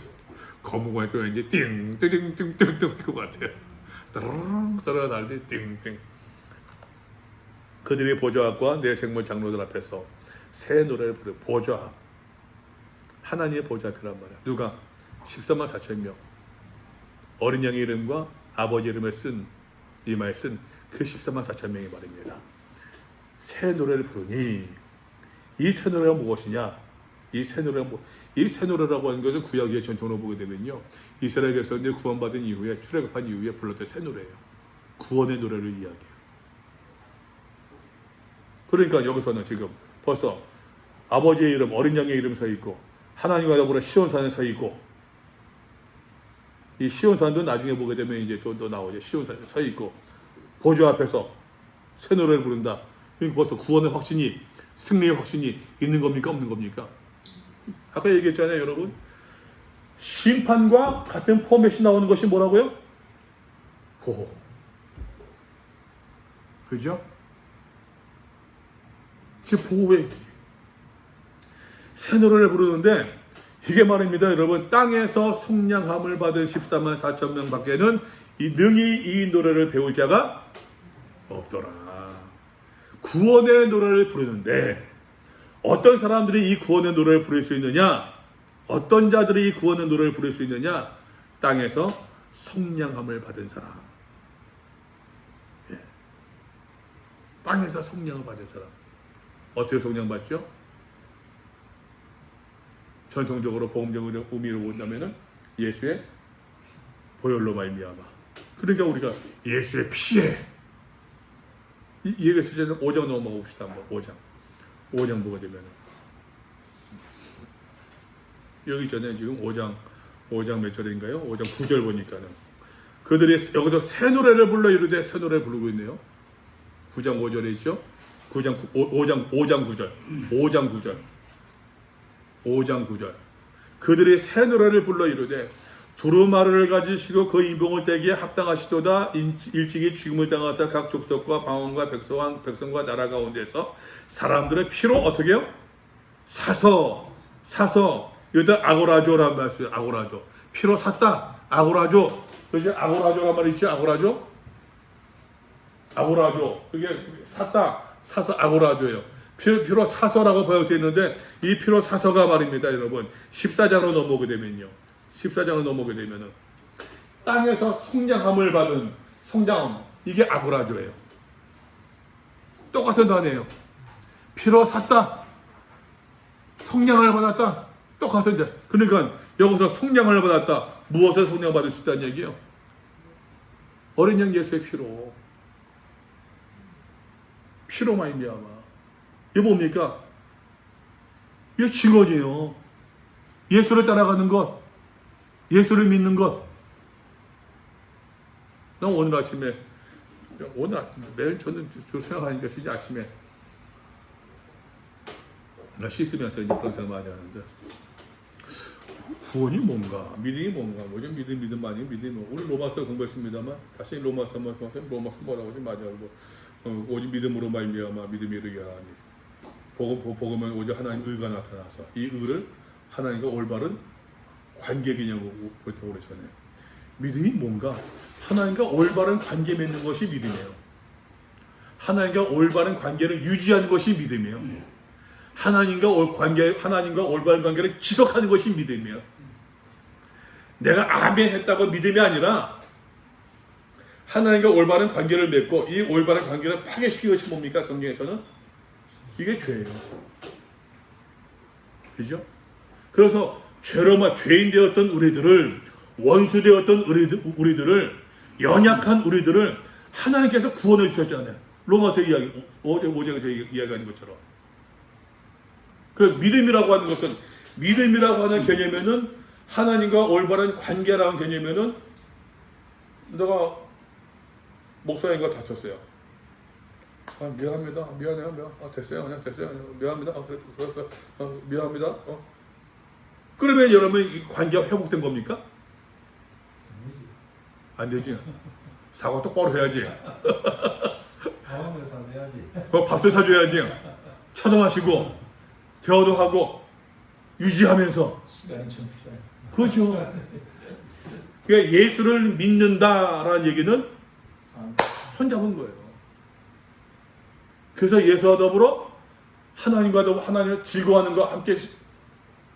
A: 검은 거니까 왠지 띵띵띵띵띵띵 할 것 같아요. 따르릉 소리가 달리 띵띵. 그들이 보좌 앞과 내 생물 장로들 앞에서 새 노래를 부르. 보좌 앞. 하나님의 보좌 앞이란 말이야. 누가? 14만 4천 명. 어린 양의 이름과 아버지 이름을 쓴 이마에 쓴 그 14만 4천 명이 말입니다. 새 노래를 부르니 이 새 노래가 무엇이냐? 이 새 노래라고 하는 것은 구약의 전통으로 보게 되면요, 이스라엘 백성들이 구원받은 이후에 출애굽한 이후에 불렀던 새 노래예요. 구원의 노래를 이야기해요. 그러니까 여기서는 지금 벌써 아버지의 이름, 어린 양의 이름 서 있고 하나님과 더불어 시온산에 서 있고, 이 시온산도 나중에 보게 되면 이제 또 나오죠. 시온산에 서 있고 보좌 앞에서 새 노래를 부른다. 그러니까 벌써 구원의 확신이, 승리의 확신이 있는 겁니까? 없는 겁니까? 아까 얘기했잖아요, 여러분. 심판과 같은 포맷이 나오는 것이 뭐라고요? 보호. 그죠? 지금 보호의 새 노래를 부르는데 이게 말입니다, 여러분. 땅에서 속량함을 받은 14만 4천 명 밖에는 능히 이 노래를 배울 자가 없더라. 구원의 노래를 부르는데 어떤 사람들이 이 구원의 노래를 부를 수 있느냐? 어떤 자들이 이 구원의 노래를 부를 수 있느냐? 땅에서 속량함을 받은 사람. 예. 땅에서 속량을 받은 사람. 어떻게 속량받죠? 전통적으로 복음적으로 의미로 본다면은 예수의 보혈로 말미암아. 그러니까 우리가 예수의 피에 이 얘기가 있으면 5장 넘어가 봅시다. 한번 5장 보게 되면은 여기 전에 지금 5장 몇 절인가요? 5장 9절 보니까는 그들이 여기서 새 노래를 불러 이르되 새 노래를 부르고 있네요. 9장 5절에 있죠? 5장 9절. 그들이 새 노래를 불러 이르되 두루마리를 가지시고 그 인봉을 떼기에 합당하시도다. 일찍이 죽음을 당하사 각 족속과 방언과 백성과 나라 가운데서 사람들의 피로 어떻게 해요? 사서 여기다 아고라조란 말 써요. 아고라조. 피로 샀다. 아고라조. 그죠? 아고라조란 말이 있죠. 아고라조. 그게 사서 아고라조예요. 피로 사서라고 번역되어 있는데 이 피로 사서가 말입니다, 여러분. 14장으로 넘어오게 되면은 땅에서 속량함을 받은 속량함, 이게 아고라조예요. 똑같은 단어예요. 피로 샀다, 속량을 받았다, 똑같은 데. 그러니까 여기서 속량을 받았다, 무엇을 속량받을 수 있다는 얘기예요? 어린 양 예수의 피로 말미암아. 이게 뭡니까? 이게 증언이에요. 예수를 따라가는 것, 예수를 믿는 것. 난 오늘 아침에, 매일 저는 주로 생각하니까 이제 아침에 나 씻으면서 이제 그런 생각 많이 하는데, 구원이 뭔가, 믿음이 뭔가, 뭐죠? 믿음 아니면 믿음이 뭔가. 우리 로마서 공부했습니다만, 다시 로마서 뭐라고 하지? 맞아요. 오직 믿음으로 말미암아 믿음이 이르게 하니. 복음은 오직 하나님 의가 나타나서 이 의를 하나님과 올바른 관계 개념으로 보통 그러잖아요. 믿음이 뭔가? 하나님과 올바른 관계 맺는 것이 믿음이에요. 하나님과 올바른 관계를 유지하는 것이 믿음이에요. 하나님과 올바른 관계를 지속하는 것이 믿음이에요. 내가 아멘 했다고 믿음이 아니라 하나님과 올바른 관계를 맺고 이 올바른 관계를 파괴시키는 것이 뭡니까? 성경에서는 이게 죄예요. 그죠? 그래서 죄인 되었던 우리들을, 원수 되었던 우리들을, 연약한 우리들을 하나님께서 구원해 주셨잖아요. 로마서 이야기, 5장에서 이야기하는 것처럼. 그 믿음이라고 하는 것은, 믿음이라고 하는 개념에는 하나님과 올바른 관계라는 개념에는 내가 목사님과 다퉜어요. 미안합니다. 미안해요. 됐어요. 그냥 됐어요. 미안합니다. 미안합니다. 그러면 여러분 이 관계가 회복된 겁니까? 안 되지. 사과 똑바로 해야지. 밥도 사줘야지. 차도 마시고 대화도 하고 유지하면서.
B: 시간이 좀 필요해.
A: 그렇죠. 그러니까 예수를 믿는다라는 얘기는 손잡은 거예요. 그래서 예수와 더불어 하나님과 더불어 하나님을 즐거워하는 거 함께,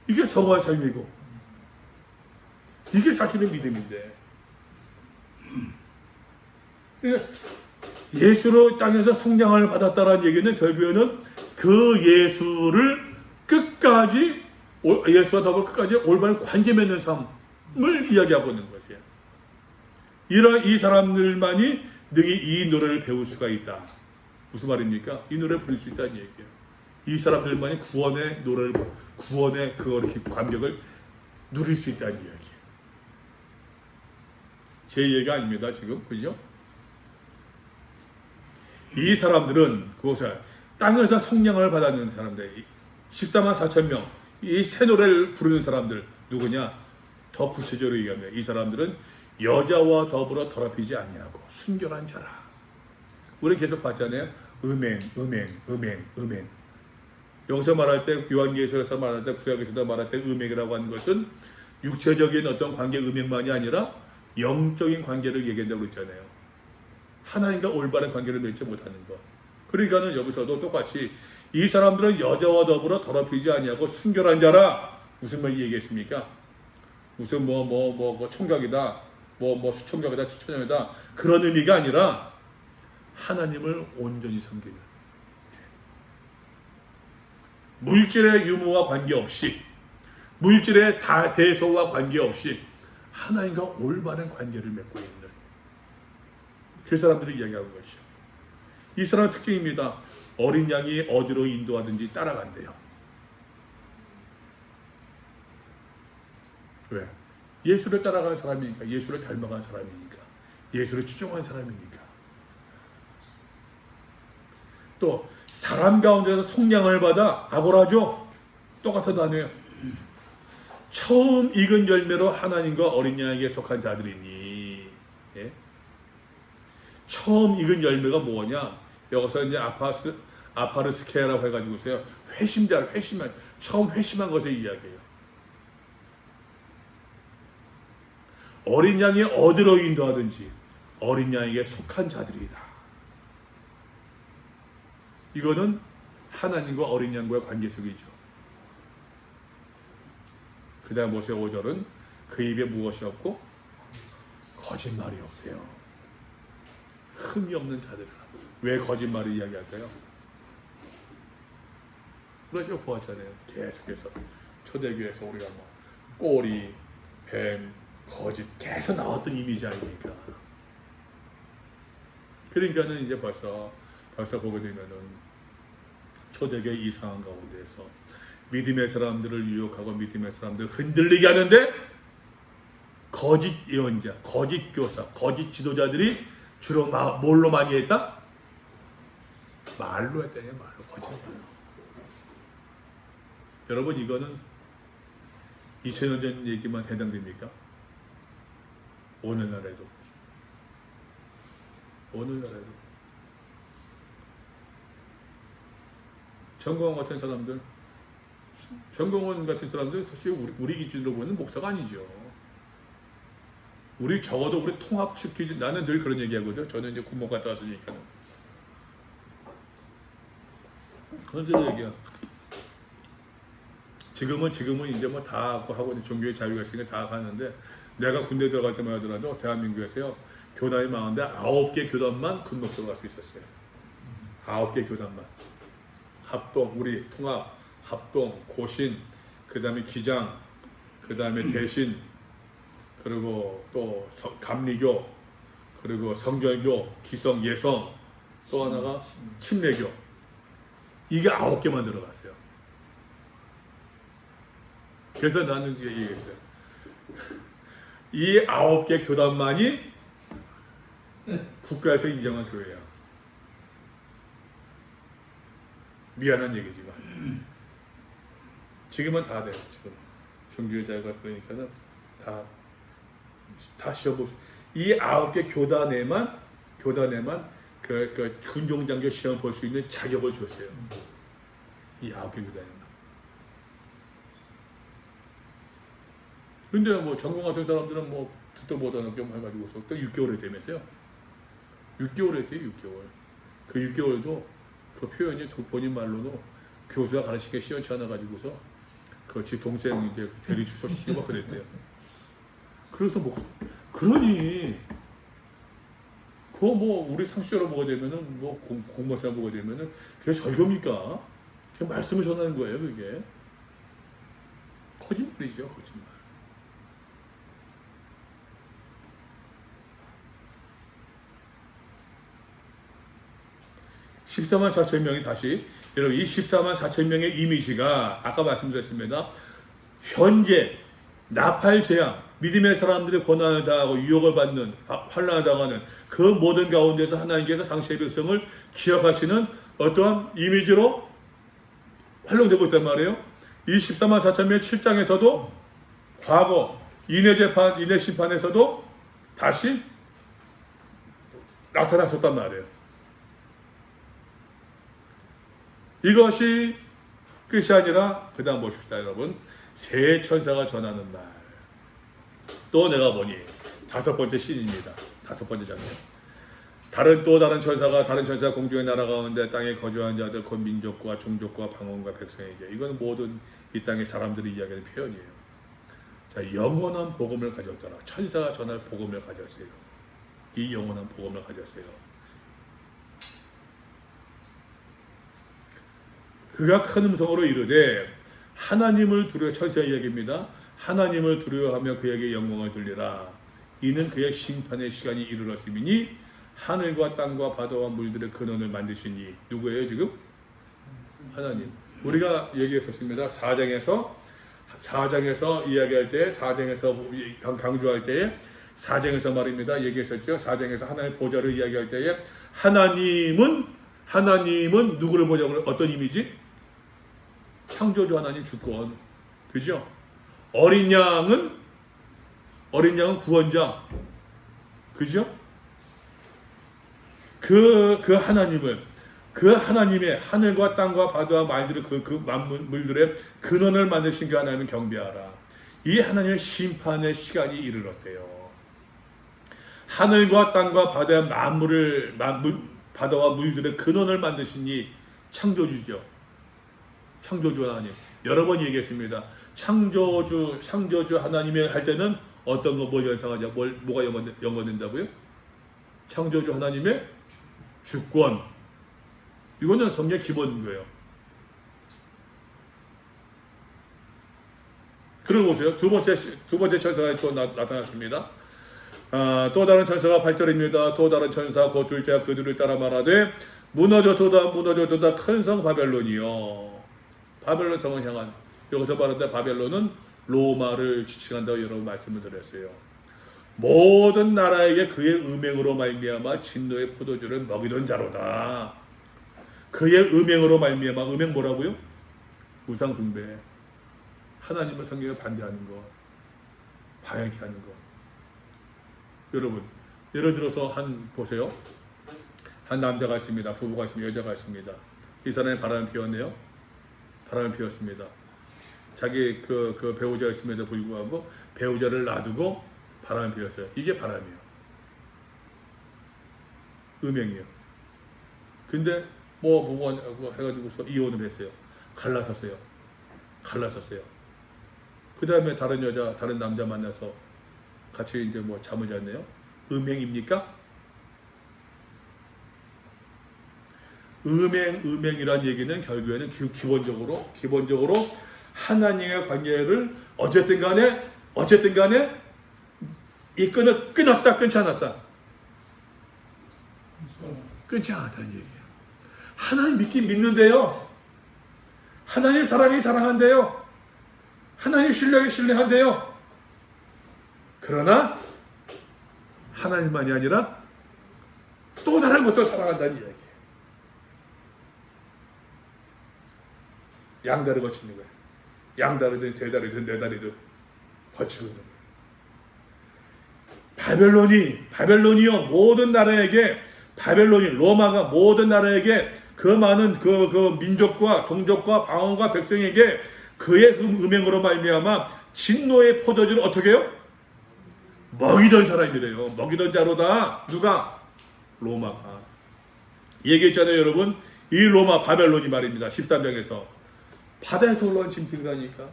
A: 이게 성화의 삶이고 이게 사실은 믿음인데, 그러니까 예수로 땅에서 속량을 받았다라는 얘기는 결국에는 그 예수를 끝까지, 예수와 더불어 끝까지 올바른 관계 맺는 삶을 이야기하고 있는 것이에요. 이런 이 사람들만이 능히 이 노래를 배울 수가 있다. 무슨 말입니까? 이 노래를 부를 수 있다는 얘기예요. 이 사람들만이 구원의 노래를, 구원의 그걸 감격을 누릴 수 있다는 이야기예요. 제 얘기가 아닙니다, 지금. 그죠? 이 사람들은 그곳에 땅에서 속량을 받았는 사람들, 14만 4천 명, 이 새 노래를 부르는 사람들 누구냐? 더 구체적으로 얘기하면 이 사람들은 여자와 더불어 더럽히지 아니하고 순결한 자라. 우리 계속 봤잖아요. 음행. 여기서 말할 때, 요한계시록에서 말할 때, 구약에서도 말할 때 음행이라고 하는 것은 육체적인 어떤 관계 음행만이 아니라 영적인 관계를 얘기한다고 했잖아요. 하나님과 올바른 관계를 맺지 못하는 것. 그러니까는 여기서도 똑같이 이 사람들은 여자와 더불어 더럽히지 아니하고 순결한 자라. 무슨 말 얘기했습니까? 무슨 총각이다, 수총각이다, 수천명이다, 그런 의미가 아니라 하나님을 온전히 섬기는, 물질의 유무와 관계없이, 물질의 대소와 관계없이 하나님과 올바른 관계를 맺고 있는 그 사람들이 이야기하는 것이죠. 이 사람의 특징입니다. 어린 양이 어디로 인도하든지 따라간대요. 왜? 예수를 따라가는 사람이니까, 예수를 닮아가는 사람이니까, 예수를 추종하는 사람이니까. 또 사람 가운데서 속량을 받아, 아고라죠. 똑같은 단어예요. 처음 익은 열매로 하나님과 어린 양에게 속한 자들이니. 예? 처음 익은 열매가 뭐냐? 여기서 이제 아파르스케라고 해가지고서요, 처음 회심한 것의 이야기예요. 어린 양이 어디로 인도하든지 어린 양에게 속한 자들이다. 이거는 하나님과 어린 양과의 관계 속이죠. 그 다음 모세 5절은 그 입에 무엇이 없고 거짓말이 없대요. 흠이 없는 자들. 왜 거짓말을 이야기할까요? 그러죠. 보았잖아요. 계속해서 초대교회에서 우리가 뭐 꼬리, 뱀, 거짓 계속 나왔던 이미지 아닙니까? 그러니까는 이제 벌써 보게 되면은 초대교회 이 상황 가운데에서 믿음의 사람들을 유혹하고 믿음의 사람들을 흔들리게 하는데 거짓 예언자, 거짓 교사, 거짓 지도자들이 주로 뭘로 많이 했다? 말로 했다냐, 말로. 거짓말로. 여러분, 이거는 2000년 전 얘기만 해당됩니까? 오늘날에도. 정광훈 같은 사람들 사실 우리 기준으로 보면 목사가 아니죠. 적어도 우리 통합 기준, 나는 늘 그런 얘기하거든요. 저는 이제 군목 갔다 왔으니까. 그런 얘기야. 지금은 이제 뭐 다 하고 종교의 자유가 있으니까 다 가는데, 내가 군대 들어갈 때만 하더라도 대한민국에서요, 교단이 많은데 9개 교단만 군목사로 갈 수 있었어요. 9개 교단만. 합동, 우리 통합, 합동, 고신, 그 다음에 기장, 그 다음에 대신, 그리고 또 감리교, 그리고 성결교, 기성, 예성, 또 하나가 침례교. 이게 9개만 들어갔어요. 그래서 나는 이제 얘기했어요. 이 9개 교단만이 국가에서 인정한 교회야. 미안한 얘기지만 지금은 다 돼요. 지금 종교의 자유가 그러니까는 다 시험 볼 수. 이 9개 교단에만 그 군종장교 시험 볼 수 있는 자격을 줬어요. 이 9개 교단에만. 근데 뭐 전공 같은 사람들은 뭐 듣도 못하는 경험 해가지고서 또 6개월에 되면서요. 6개월 했대요. 6개월. 그 6개월도 그 표현이 본인 말로도 교수가 가르치기가 시원치 않아 가지고서 지 동생 이제 대리 주소시키고 막 그랬대요. 그래서 뭐 그러니 그거 뭐 우리 상식적으로 보게 되면은 뭐 공무원처럼 보게 되면은 그게 설교입니까? 그냥 말씀을 전하는 거예요. 그게 거짓말이죠. 거짓말. (14만 4천 명이) 다시 여러분, 이 14만 4천 명의 이미지가 아까 말씀드렸습니다. 현재 나팔 재앙, 믿음의 사람들이 고난을 당하고 유혹을 받는, 환난을 당하는 그 모든 가운데서 하나님께서 당시의 백성을 기억하시는 어떠한 이미지로 활용되고 있단 말이에요. 이 14만 4천 명 7장에서도 과거 인해 재판, 인해 심판에서도 다시 나타났었단 말이에요. 이것이 끝이 아니라 그 다음 보십시다. 여러분, 새 천사가 전하는 말. 또 내가 보니 5번째 씬입니다. 5번째 장면. 다른 천사가 공중의 나라 가운데 땅에 거주하는 자들 곧 민족과 종족과 방언과 백성에게, 이건 모든 이 땅의 사람들이 이야기하는 표현이에요. 자, 영원한 복음을 가졌더라. 천사가 전할 복음을 가졌어요. 이 영원한 복음을 가졌어요. 그가 큰 음성으로 이르되 하나님을 두려워, 천사의 이야기입니다. 하나님을 두려워하며 그에게 영광을 돌리라. 이는 그의 심판의 시간이 이르렀음이니 하늘과 땅과 바다와 물들의 근원을 만드시니. 누구예요 지금? 하나님. 우리가 얘기했었습니다. 4장에서 이야기할 때, 4장에서 강조할 때에, 4장에서 말입니다. 얘기했었죠. 4장에서 하나님의 보좌를 이야기할 때에 하나님은 누구를 보자고, 어떤 이미지? 창조주 하나님 주권. 그죠? 어린 양은 구원자. 그죠? 그 하나님의 하늘과 땅과 바다와 말들의 그 만물들의 근원을 만드신 그 하나님을 경배하라. 이 하나님의 심판의 시간이 이르렀대요. 하늘과 땅과 바다와 바다와 물들의 근원을 만드신 이 창조주죠. 창조주 하나님. 여러 번 얘기했습니다. 창조주 하나님이 할 때는 어떤 거 뭘 연상하냐? 뭐가 연관된다고요? 창조주 하나님의 주권. 이거는 성경의 기본인 거예요. 그리고 보세요. 두 번째 천사가 또 나타났습니다. 또 다른 천사가 8절입니다. 또 다른 천사 곧 둘째가 그들을 따라 말하되 무너져도다 큰 성 바벨론이요. 바벨론 성을 향한, 여기서 말하는 바벨론은 로마를 지칭한다고 여러 번 말씀을 드렸어요. 모든 나라에게 그의 음행으로 말미암아 진노의 포도주를 먹이던 자로다. 그의 음행으로 말미암아, 음행 뭐라고요? 우상 숭배, 하나님의 성경에 반대하는 것, 방해하는 것. 여러분, 예를 들어서 보세요. 한 남자가 있습니다. 부부가 있습니다. 여자가 있습니다. 이 사람이 바람을 피웠네요. 바람을 피웠습니다. 자기 그 배우자가 있음에도 불구하고 배우자를 놔두고 바람을 피웠어요. 이게 바람이에요. 음행이에요. 근데 뭐 해가지고서 이혼을 했어요. 갈라섰어요. 그 다음에 다른 남자 만나서 같이 이제 뭐 잠을 잤네요. 음행입니까? 음행이란 얘기는 결국에는 기본적으로 하나님의 관계를 어쨌든 간에 이 끈을 끊었다, 끊지 않았다. 끊지 않았다는 얘기예요. 하나님 믿긴 믿는데요. 하나님 사랑한대요. 하나님 신뢰한대요. 그러나 하나님만이 아니라 또 다른 것도 사랑한다는 이야기예요. 양다리 거치는 거예요. 양다리든 세 다리든 네 다리든 거치고 있는 거예요. 바벨론이요, 모든 나라에게, 로마가 모든 나라에게 그 많은 그 민족과 종족과 방언과 백성에게 그의 음행으로 말미암아 진노의 포도주를 어떻게 해요? 먹이던 사람이래요. 먹이던 자로다. 누가? 로마가. 얘기했잖아요, 여러분. 이 로마 바벨론이 말입니다. 13장에서 바다에서 올라온 짐승이라니까.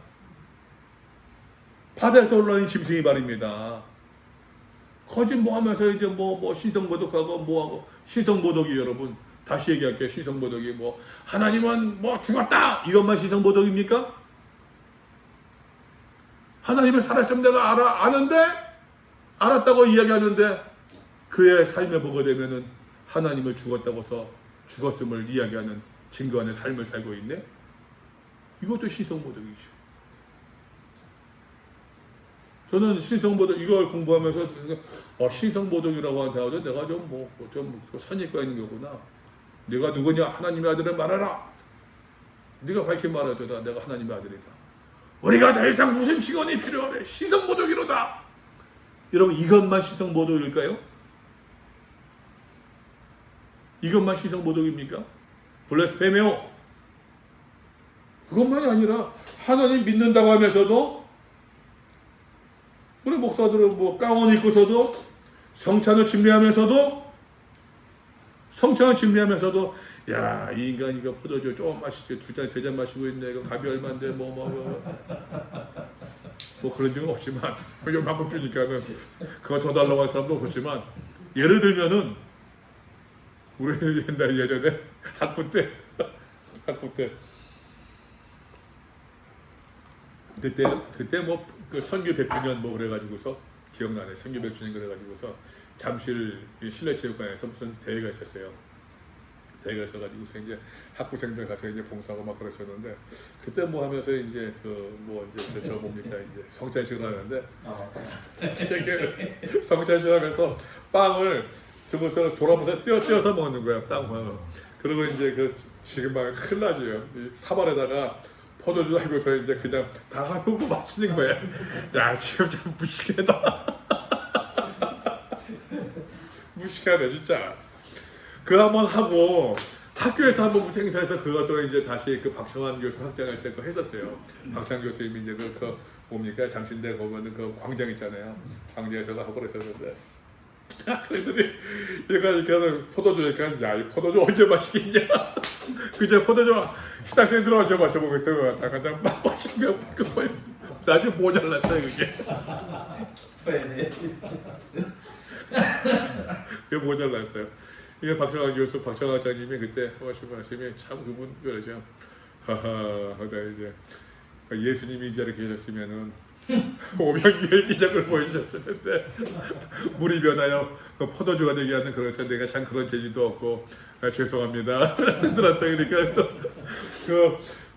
A: 바다에서 올라온 짐승이 말입니다. 거짓 하면서 이제 신성모독하고 뭐하고. 신성모독이, 여러분 다시 얘기할게요. 신성모독이 하나님은 죽었다 이것만 신성모독입니까? 하나님은 살았으면 내가 알았다고 이야기하는데 그의 삶에 보게 되면은 하나님을 죽었음을 이야기하는 증거하는 삶을 살고 있네. 이것도 신성모독이죠. 저는 신성모독 이걸 공부하면서 신성모독이라고 하는데 내가 좀 선입과 있는 거구나. 내가 누구냐? 하나님의 아들을 말하라. 네가 밝히 말하도다. 내가 하나님의 아들이다. 우리가 더 이상 무슨 증언이 필요하래? 신성모독이로다. 여러분, 이것만 신성모독일까요? 이것만 신성모독입니까? 블레스페메오. 그것만이 아니라 하나님 믿는다고 하면서도 우리 목사들은 가운 입고서도 성찬을 준비하면서도 야, 이 인간 이거 포도주 조금 마시지 2잔 3잔 마시고 있네. 이거 값이 얼마인데 그런 적은 없지만 요만큼 주니까는 그거 더 달라고 할 사람도 없지만, 예를 들면은 우리 예전에 학부 때 그때 그 선교 100주년 그래가지고서 기억나네. 선교 100주년 그래가지고서 잠실 실내체육관에서 무슨 대회가 있었어요. 대회가 있어가지고서 이제 학부생들 가서 이제 봉사하고 막 그랬었는데, 그때 하면서 이제 저 뭡니까 이제 성찬식을 하는데 성찬식 하면서 빵을 저거서 돌아보서 띄어서 먹는 거야. 빵을. 그리고 이제 지금 막 큰일 나죠. 사발에다가 포도주 하고서 이제 그냥 다 하고 마시는 거야. 야, 지금 참 무식하다. 무식하네 진짜. 그거 한번 하고 학교에서 한번 무슨 행사에서 그것도 이제 다시 박정환 교수 확장할 때 했었어요. 박찬 교수님이 이제 뭡니까 장신대 거기는 광장 있잖아요. 광장에서 하고 그랬었는데 학생들이 얘가 포도주니까 야, 이 포도주 언제 마시겠냐. 그저 포도주 신학생들 언제 마셔보겠어요. 다 그냥 막 마시는 거 나중에 모자랐어요 그게.
B: 쳐야 돼.
A: 이거 모자랐어요. 이게 박정환 교수, 박정환 장님이 그때 하신 말씀이 참 그분 그러죠. 하하 하다 이제 예수님이 이 자리에 계셨으면은 오병기의 기적을 보여주셨을 텐데 물이 변하여 포도주가 되게 하는 그런 서 내가 참 그런 재주도 없고 죄송합니다. 들었다 그러니까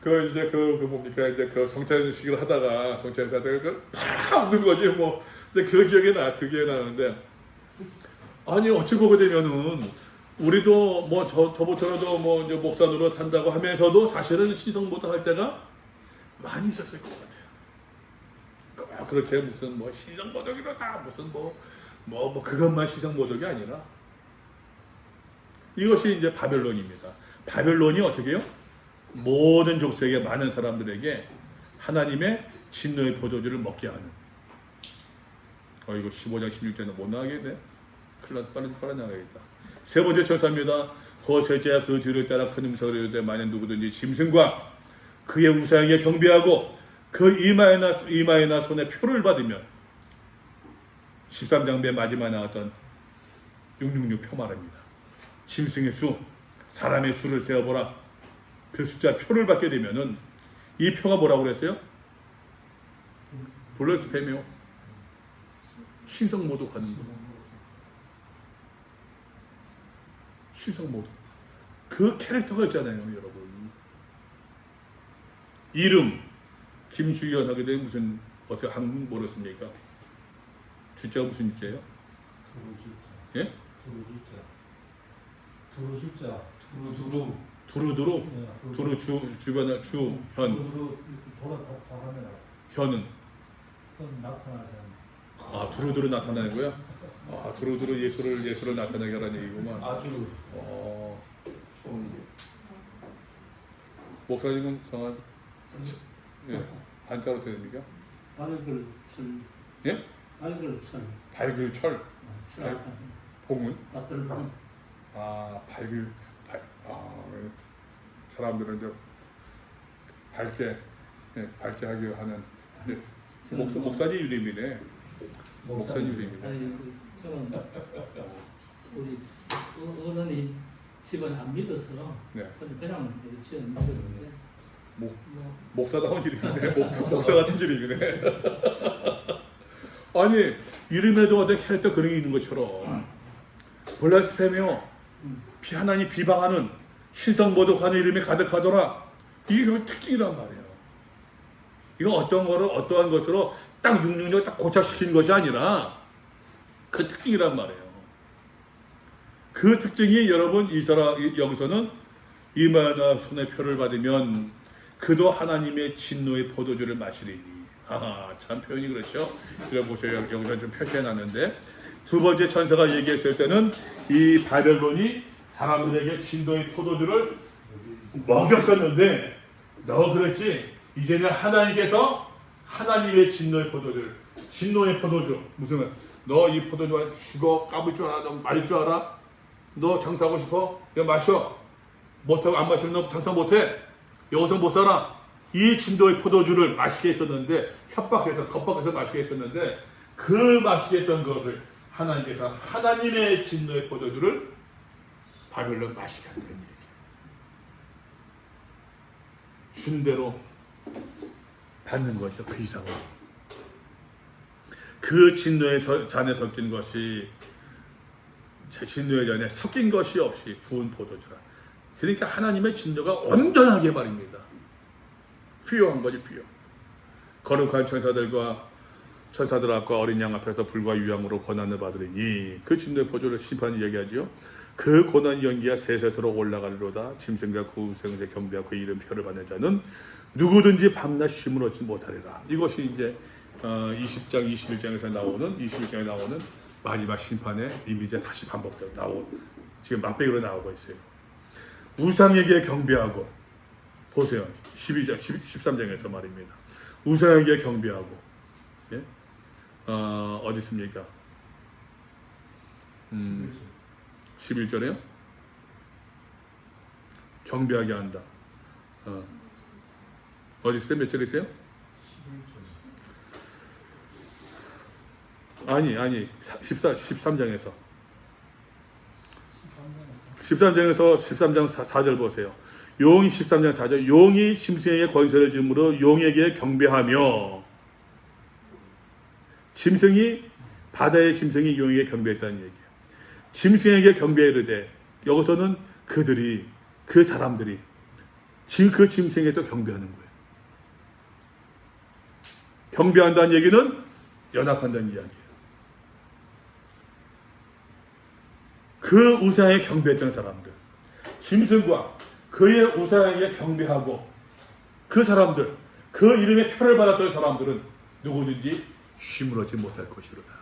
A: 그 이제 그 뭡니까 이제 그 성찬식을 하다가 그팍 없는 거지 뭐. 근데 그 기억이 그게 나는데 아니 어찌 보게 되면은 우리도 뭐 저부터라도 뭐 이제 목사 노릇 한다고 하면서도 사실은 시성모독 할 때가 많이 있었을 것 같아요. 그렇게 무슨 뭐 시성모독이로다 무슨 뭐 그것만 시성모독이 아니라 이것이 이제 바벨론입니다. 바벨론이 어떻게 해요? 모든 족속의 많은 사람들에게 하나님의 진노의 포도주를 먹게 하는. 이거 15장 16장은 못 나가겠네. 큰일 났다. 빨리 나가야겠다. 세 번째 천사입니다. 그 셋째가 그 뒤를 따라 큰 음성을 이르되 만약 누구든지 짐승과 그의 우상에게 경배하고 그 이마에나 손에 표를 받으면 13장 맨 마지막에 나왔던 666 표 말입니다. 짐승의 수, 사람의 수를 세어보라. 그 숫자 표를 받게 되면은 이 표가 뭐라고 그랬어요? 블러스페미오 신성모독하는 거. 신성모독. 그 캐릭터가 있잖아요, 여러분. 이름 김주현 하게 되면 무슨 어떻게 한국 모르겠습니까? 주자가 무슨 주자예요? 예? 두루두루. 두루 주변에 주현. 현은 두루두루 나타나는 거야? 두루두루 예수를 나타나게 하라는 얘기구만.
B: 아주
A: 목사님은 성함 한자로 어떻게 됩니까?
C: 발글철.
A: 예?
C: 발글철.
A: 발글철. 봉은?
C: 발글봉.
A: 사람들은 이제 밝게 하기 하는 목사님 이름이네. 목사님 이름이네.
C: 아니 저는 우리 어른이 집안 안 믿어서 그냥 지은 이름인데.
A: 목사다운 이름이네. 목사 같은 이름이네. 아니 이름에도 어떤 캐릭터 그런 게 있는 것처럼 블라스페미오 하나님 비방하는 신성모독하는 이름이 가득하더라. 이게 그 특징이란 말이에요. 이거 어떠한 것으로 딱 666을 딱 고착시킨 것이 아니라 그 특징이란 말이에요. 그 특징이 여러분 여기서는 이마나 손에 표를 받으면 그도 하나님의 진노의 포도주를 마시리니. 참 표현이 그렇죠. 이거 보세요. 여기서 좀 표시해놨는데 두 번째 천사가 얘기했을 때는 이 바벨론이 사람들에게 진노의 포도주를 먹였었는데 너 그랬지? 이제는 하나님께서 하나님의 진노의 포도주 무슨 너 이 포도주 죽어 까불 줄 알아? 너 말릴 줄 알아? 너 장사하고 싶어? 야 마셔. 못하고 안 마시면 너 장사 못해. 여기서 못 살아. 이 진노의 포도주를 마시게 했었는데 겁박해서 마시게 했었는데 그 마시게 했던 것을 하나님께서 하나님의 진노의 포도주를 바벨론 마시게 한다는 얘기예요. 준 대로 받는 거죠. 그 이상은. 그 진노의 잔에 섞인 것이 제 진노의 잔에 섞인 것이 없이 부은 포도주라. 그러니까 하나님의 진노가 온전하게 말입니다. 퓨어한 거지 퓨어. 거룩한 천사들 앞과 어린 양 앞에서 불과 유향으로 고난을 받으리니 그 진노의 포도주를 심판이 얘기하지요. 그 고난 연기가 세세토록 올라가리로다. 짐승과 그 우상에 경배하고 그 이름 표를 받는 자는 누구든지 밤낮 쉼을 얻지 못하리라. 이것이 이제 20장 21장에 나오는 마지막 심판의 이미지가 다시 반복되고 지금 맛배기로 나오고 있어요. 우상에게 경배하고 보세요. 13장에서 말입니다. 우상에게 경배하고 예? 어디 있습니까? 11절에요? 경배하게 한다. 어디 있어요? 몇 절에 있어요? 아니 13장에서 13장 4절 보세요. 용이 13장 4절 용이 짐승에게 권세를 주므로 용에게 경배하며 바다의 짐승이 용에게 경배했다는 얘기예요. 짐승에게 경배하되 여기서는 그 사람들이 그 짐승에게 또 경배하는 거예요. 경배한다는 얘기는 연합한다는 이야기예요. 그 우상에 경배했던 사람들, 짐승과 그의 우상에게 경배하고 그 사람들, 그 이름에 표를 받았던 사람들은 누구든지 쉬물어지 못할 것이로다.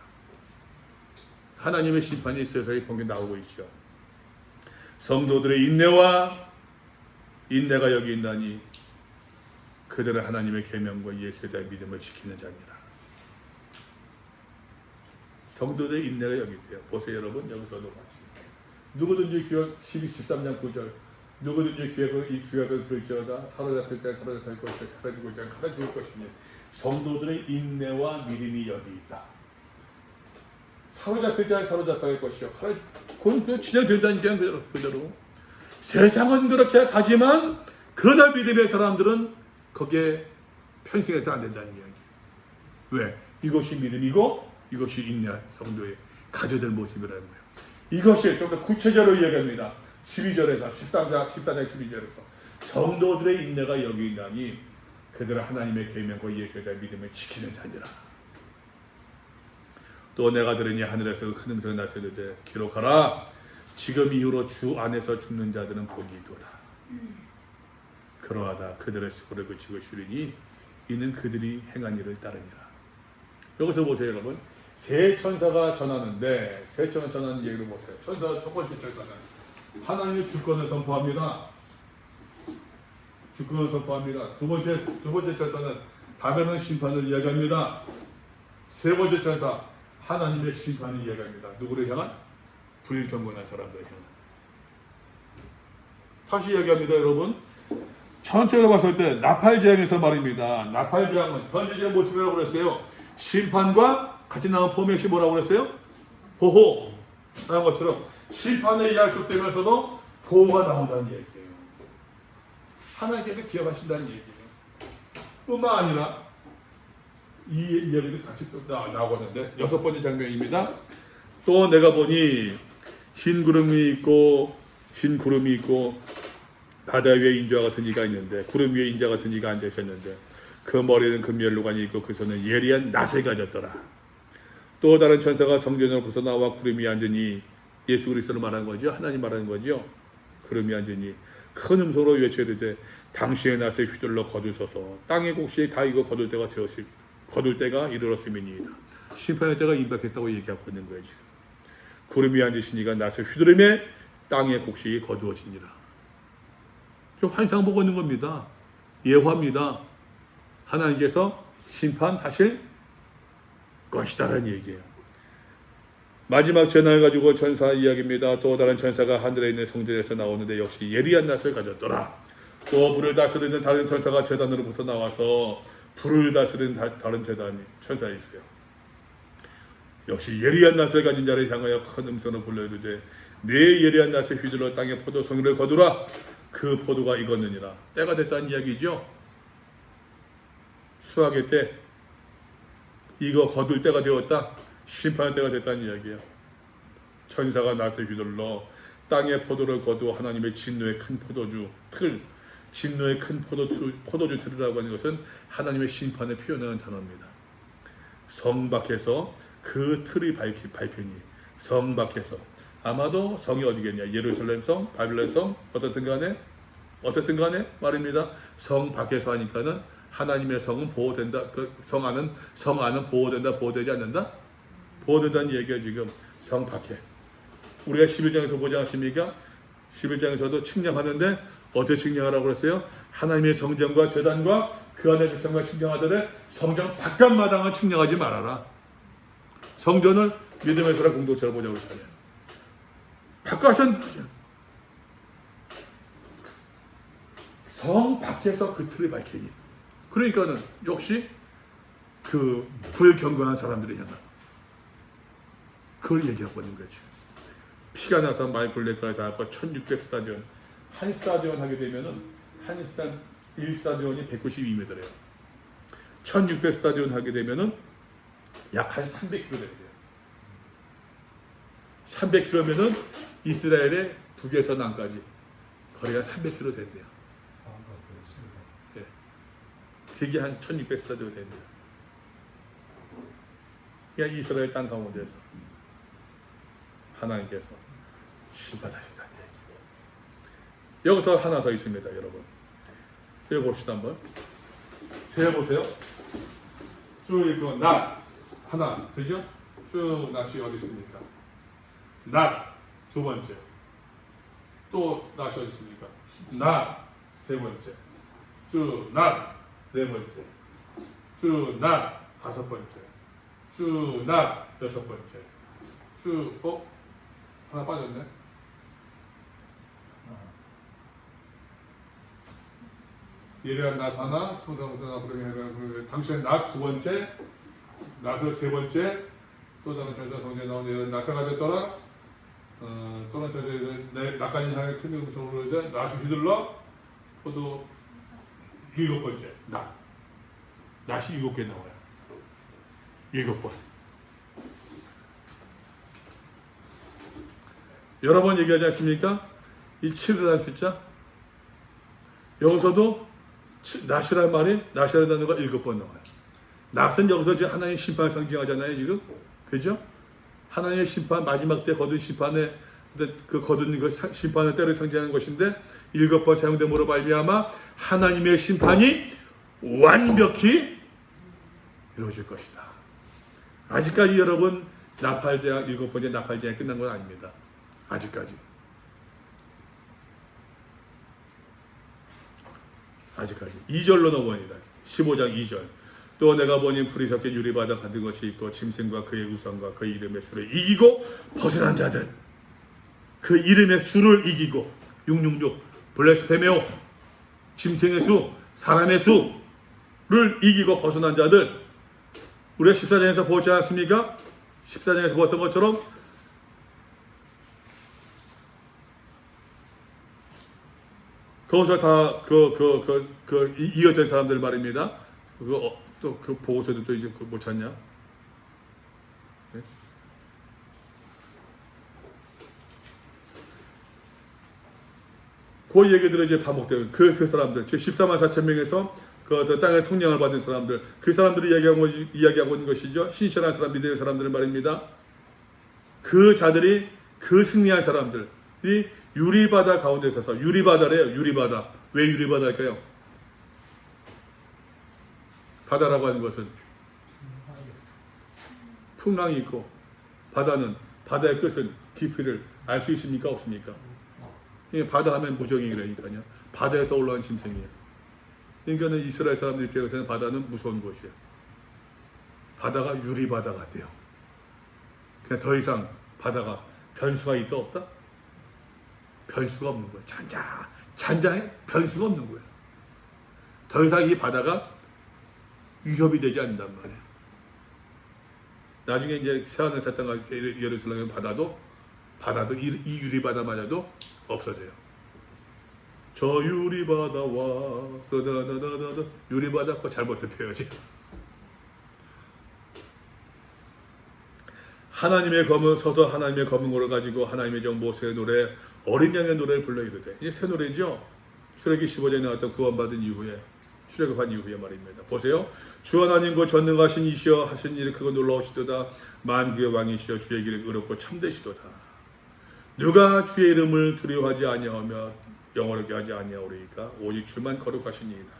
A: 하나님의 심판이 세상에 번개 나오고 있죠. 성도들의 인내가 여기 있나니 그들은 하나님의 계명과 예수에 대한 믿음을 지키는 자니라. 성도들의 인내가 여기 있대요. 보세요 여러분, 여기서도 마치 누구든지 규약 13장 9절 누구든지 이 규약을 들을지어다 사로잡힐 자 사로잡힐 것이요 칼에 죽을 자 칼에 죽을 것이니 성도들의 인내와 믿음이 여기 있다. 사로잡힐 자 사로잡힐 것이요 칼에 그건 진행된다니까 그대로. 세상은 그렇게 가지만 그러나 믿음의 사람들은 거기에 편승해서 안 된다는 이야기. 왜? 이것이 믿음이고 이것이 인내 성도의 가져야 될 모습이라는 거예요. 이것이 좀 더 구체적으로 이야기합니다. 12절에서 14장 12절에서 성도들의 인내가 여기 있나니 그들은 하나님의 계명과 예수에 대한 믿음을 지키는 자니라. 또 내가 들으니 하늘에서 큰 음성이 나서되 기록하라. 지금 이후로 주 안에서 죽는 자들은 복이 있도다. 그러하다 그들의 수고를 그치고 쉬리니 이는 그들이 행한 일을 따르니라. 여기서 보세요 여러분. 세 천사가 전하는데 세 천사가 전하는 얘기를 보세요. 천사 첫 번째 천사는 하나님의 주권을 선포합니다. 주권을 선포합니다. 두 번째 천사는 다변한 심판을 이야기합니다. 세 번째 천사 하나님의 심판을 이야기합니다. 누구를 향한? 불경건한 사람들을 향한. 다시 이야기합니다 여러분. 전체로 봤을 때 나팔재앙에서 말입니다. 나팔재앙은 현재의 모습이라고 그랬어요. 심판과 같이 나온 포맷이 뭐라고 그랬어요? 보호 라는 것처럼 심판의 약속되면서도 보호가 나온다는 얘기예요. 하나님께서 기억하신다는 얘기예요. 뿐만 아니라 이 이야기도 같이 또 나오는데 여섯 번째 장면입니다. 또 내가 보니 흰 구름이 있고 바다 위에 인자와 같은 이가 있는데 구름 위에 인자 같은 이가 앉아 있었는데 그 머리는 금면류관이 있고 그 손은 예리한 낫을 가졌더라. 또 다른 천사가 성전으로부터 나와 구름 위에 앉으니 예수 그리스도를 말하는 거죠. 하나님 말하는 거죠. 구름 위에 앉으니 큰 음성으로 외쳐이르되 당신의 낫을 휘둘러 거두소서. 땅의 곡식이 다 익어 거둘 때가 이르렀음이니이다. 심판의 때가 임박했다고 얘기하고 있는 거예요. 지금 구름 위에 앉으시니가 낫을 휘두르매 땅의 곡식이 거두어지니라. 좀 환상 보고 있는 겁니다. 예화입니다. 하나님께서 심판하실 것이다라는 얘기예요. 마지막 전화를 가지고 천사 이야기입니다. 또 다른 천사가 하늘에 있는 성전에서 나오는데 역시 예리한 낫을 가졌더라. 또 불을 다스리는 다른 천사가 제단으로부터 나와서 불을 다스리는 다른 천사가 있어요. 역시 예리한 낫을 가진 자를 향하여 큰 음성으로 불러이르되 네 예리한 낫을 휘둘러 땅에 포도송이를 거두라. 그 포도가 익었느니라. 때가 됐다는 이야기죠. 수확의 때 이거 거둘 때가 되었다. 심판의 때가 됐다는 이야기예요. 천사가 낫을 휘둘러 땅에 포도를 거두어 하나님의 진노의 큰 포도주 틀, 진노의 큰 포도주 틀이라고 하는 것은 하나님의 심판을 표현하는 단어입니다. 성 밖에서 그 틀이 밟히니 성 밖에서 아마도 성이 어디겠냐? 예루살렘 성, 바빌론 성, 어떻든 간에 말입니다. 성 밖에서 하니까는 하나님의 성은 보호된다. 그 성 안은 보호된다. 보호되지 않는다. 보호된다는 얘기가 지금 성 밖에. 우리가 11장에서 보지 않습니까? 11장에서도 측량하는데 어떻게 측량하라고 그랬어요? 하나님의 성전과 제단과 그 안에 적힌과 측량하더래 성전 바깥마당은 측량하지 말아라. 성전을 믿음의 사람 공동체로 보자고 그랬잖아요. 바깥은 성 밖에서 그 틀이 밝히니. 그러니까는 역시 그 불경건한 사람들이 향한 그걸 얘기하고 있는 거죠. 피가 나서 마이콜레카에 닿았고 1600 스타디온, 한 스타디온 하게 되면은 한 스타디온 1스타디온이 192m래요. 1600 스타디온 하게 되면은 약 한 300km 돼요. 300km면은 이스라엘의 북에서 남까지 거리가 300km 된대요. 예. 그게 한 1600 스타디온 된대요. 그냥 이스라엘 땅 가운데서 하나님께서 심판하신다는 얘기. 여기서 하나 더 있습니다, 여러분. 여기 봅시다 한번. 세어보세요. 쭉 읽고 낮 하나, 그죠? 쭉 낮이 어디 있습니까? 낮 두 번째. 또 낮이 어디 있습니까? 낮 세 번째. 쭉 낮 네 번째. 쭉 낮 다섯 번째. 쭉 낮 여섯 번째. 쭉 하나 빠졌네. 예배한 낮 하나, 청산부터 그러면 당신의 낮 두 번째, 낮을 세 번째, 또 다른 전사 성제 나오는 낮사가 됐더라. 또는 저제 낮까지 향해 큰 음성으로 이제 낮을 휘둘러 또 일곱 번째 낮이 7개 나와요. 7번. 여러 번 얘기하지 않습니까? 이 7이라는 숫자. 여기서도 낮이라는 말이, 낮이라는 단어가 7번 나와요. 낮은 여기서 지금 하나님의 심판을 상징하잖아요, 지금. 그죠? 하나님의 심판, 마지막 때 거둔 심판의, 그 거둔 그 심판의 때를 상징하는 것인데, 7번 사용됨으로 말미암아 하나님의 심판이 완벽히 이루어질 것이다. 아직까지 여러분, 나팔제약, 7번째 나팔제약이 끝난 건 아닙니다. 아직까지. 아직까지. 2절로 넘어갑니다. 15장 2절. 또 내가 보니 불이 섞인 유리바다 같은 것이 있고 짐승과 그의 우상과 그의 이름의 수를 이기고 벗어난 자들. 그 이름의 수를 이기고 666 블레스페메오 짐승의 수, 사람의 수를 이기고 벗어난 자들. 우리가 14장에서 보지 않았습니까? 14장에서 보았던 것처럼 거기서 다 이어진 사람들 말입니다. 또 그 보고서도 또 이제 못 찾냐? 네? 그 얘기들은 이제 반복되고 그 사람들, 즉 14만 4천 명에서 그 땅의 성령을 받은 사람들, 그 사람들이 이야기하고 있는 것이죠. 신실한 사람, 믿음의 사람들 말입니다. 그 자들이 그 승리한 사람들이 유리바다 가운데 서서 유리바다래요. 유리바다. 왜 유리바다일까요? 바다라고 하는 것은 풍랑이 있고 바다의 끝은 깊이를 알 수 있습니까? 없습니까? 바다 하면 무정이라니까요. 바다에서 올라온 짐승이에요. 그러니까 이스라엘 사람들 입장에서는 바다는 무서운 곳이에요. 바다가 유리바다 같대요. 그냥 더 이상 바다가 변수가 있다 없다? 변수가 없는 거예요. 잔잔해 변수가 없는 거예요. 더 이상 이 바다가 위협이 되지 않는단 말이에요. 나중에 이제 새하늘 새 땅과 예루살렘 바다도 이 유리바다마저도 없어져요. 저 유리바다와 유리바다 그거 잘못된 표현이에요. 하나님의 검은 서서 하나님의 검은고를 가지고 하나님의 종 모세의 노래 어린 양의 노래를 불러 이르되 이게 새 노래죠. 출애기 15장에 나왔던 구원받은 이후에 출애굽한 이후에 말입니다. 보세요. 주 하나님 그 전능하신 이시여 하신 일이 크고 놀라우시도다. 만국의 왕이시여 주의 길을 의롭고 참되시도다. 누가 주의 이름을 두려워하지 아니하며 영원하게 하지 아니하오리이까 오직 주만 거룩하시니이다.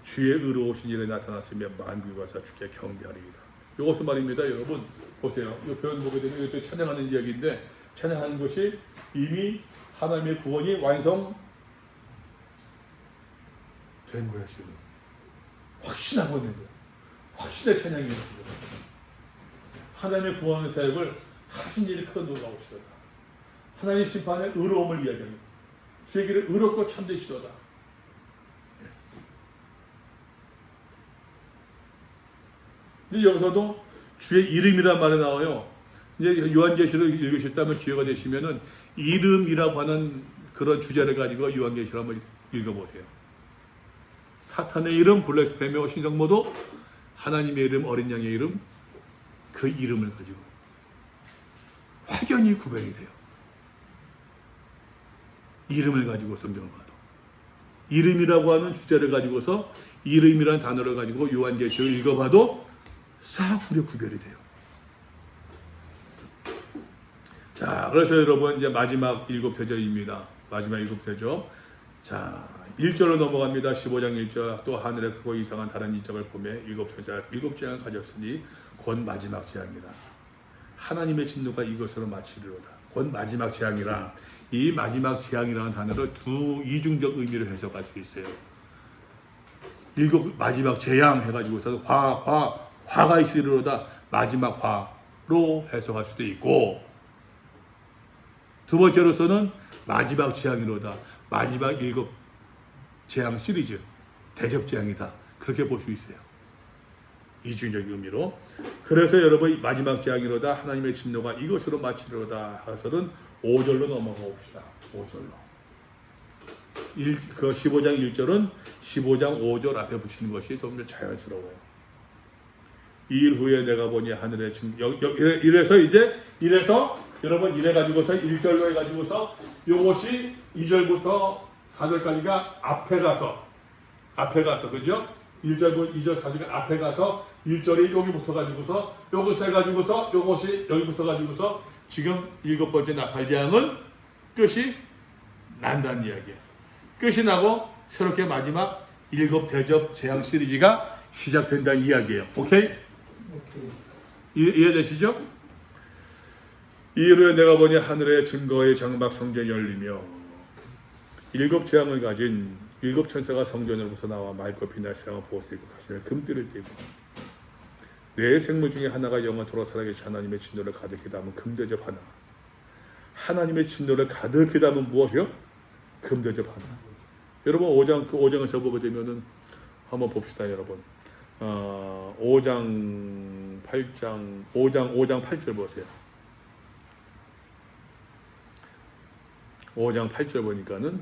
A: 주의 의로우신 일에 나타났으며 만국의 와서 주께 경배하리이다. 이것은 말입니다. 여러분 보세요. 이 표현 보게 되면 이것도 찬양하는 이야기인데 찬양하는 것이 이미 하나님의 구원이 완성된 거예요. 지금 확신하고 있는 거예요. 확신의 찬양이에요. 지금 하나님의 구원의 사역을 하신 일이 큰 놀라우시도다. 하나님의 심판의 의로움을 이야기합니다. 주의 길을 의롭고 참되시도다. 근데 여기서도 주의 이름이란 말이 나와요. 이제 요한계시를 읽으셨다면 기회가 되시면은 이름이라고 하는 그런 주제를 가지고 요한계시를 한번 읽어보세요. 사탄의 이름, 블레스페미오 신성모도, 하나님의 이름, 어린 양의 이름, 그 이름을 가지고 확연히 구별이 돼요. 이름을 가지고 성경을 봐도 이름이라고 하는 주제를 가지고서 이름이라는 단어를 가지고 요한계시를 읽어봐도 싹 구별이 돼요. 자, 그래서 여러분 이제 마지막 7대접입니다. 마지막 7대접. 자, 1절로 넘어갑니다. 15장 1절. 또 하늘에 크고 이상한 다른 이적을 보며 7천사 7재앙을 가졌으니 곧 마지막 재앙이라. 하나님의 진노가 이것으로 마치리로다. 곧 마지막 재앙이라. 이 마지막 재앙이라는 단어를 두 이중적 의미로 해석할 수 있어요. 마지막 재앙 해가지고서 화가 있으리로다. 마지막 화로 해석할 수도 있고, 두 번째로서는 마지막 재앙이로다. 마지막 7재앙 시리즈 대접재앙이다. 그렇게 볼 수 있어요. 이중적 의미로. 그래서 여러분 마지막 재앙이로다. 하나님의 진노가 이것으로 마치리로다. 해서는 5절로 넘어가 봅시다. 5절로. 그 15장 1절은 15장 5절 앞에 붙이는 것이 좀 자연스러워요. 이일 후에 내가 보니 하늘의 이래서 여러분 이래 가지고서 1절로 해 가지고서 요것이 2절부터 4절까지가 앞에 가서 그죠? 1절부터 2절 4절 앞에 가서 1절이 여기 붙어 가지고서 요것을 해 가지고서 요것이 여기 붙어 가지고서 지금 7번째 나팔재앙은 끝이 난다는 이야기예요. 끝이 나고 새롭게 마지막 7대접 재앙 시리즈가 시작된다는 이야기예요. 오케이? 이해되시죠? 이후에 내가 보니 하늘의 증거의 장막 성전이 열리며 7재앙을 가진 7천사가 성전으로부터 나와 맑고 빛날 새하고 보호서 입고 가슴에 금띠를 띠고 네 생물 중에 하나가 영원토록 살아계신 하나님의 진노를 가득히 담은 금대접 하나. 하나님의 진노를 가득히 담은 무엇이요? 금대접 하나. 여러분 5장에서 보게 되면은 한번 봅시다, 여러분. 5장 8절 보세요. 5장 8절 보니까는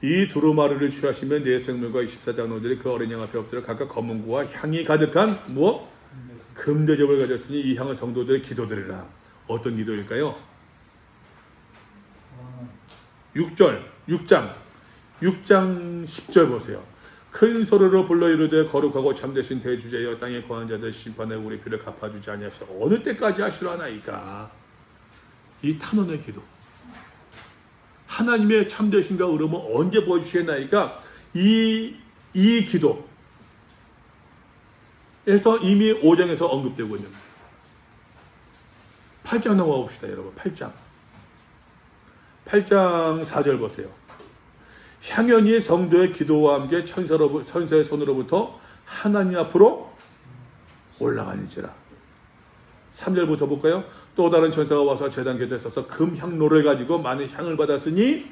A: 이 두루마리를 취하시면 네 생물과 24장로들이 그 어린 양 앞에 엎드려 각각 검은 구와 향이 가득한 무엇? 금대접을 가졌으니 이 향은 성도들의 기도들이라. 어떤 기도일까요? 6장 10절 보세요. 큰 소리로 불러 이르되 거룩하고 참되신 대주제여 땅에 거한 자들 심판에 우리 피를 갚아주지 아니하시오. 어느 때까지 하시려나이까. 이 탄원의 기도. 하나님의 참되신과 의로움을 언제 보여주시나이까. 이 기도에서 이미 5장에서 언급되고 있는 8장 넘어가 봅시다, 여러분. 8장 4절 보세요. 향연이 성도의 기도와 함께 천사의 손으로부터 하나님 앞으로 올라가는지라. 3절부터 볼까요? 또 다른 천사가 와서 제단 곁에 서서 금향로를 가지고 많은 향을 받았으니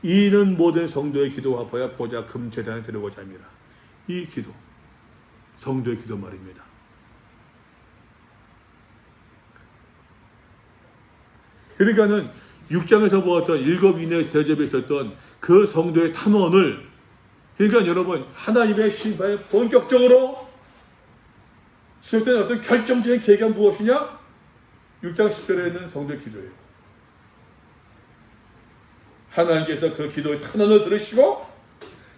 A: 이는 모든 성도의 기도와 합하여 보좌 금제단에 들어오고자 합니다. 이 기도, 성도의 기도 말입니다. 그러니까는 6장에서 보았던 7인의 대접에 있었던 그 성도의 탄원을, 그러니까 여러분 하나님의 심판에 본격적으로 시작된 어떤 결정적인 계기가 무엇이냐? 6장 10절에 있는 성도의 기도예요. 하나님께서 그 기도의 탄원을 들으시고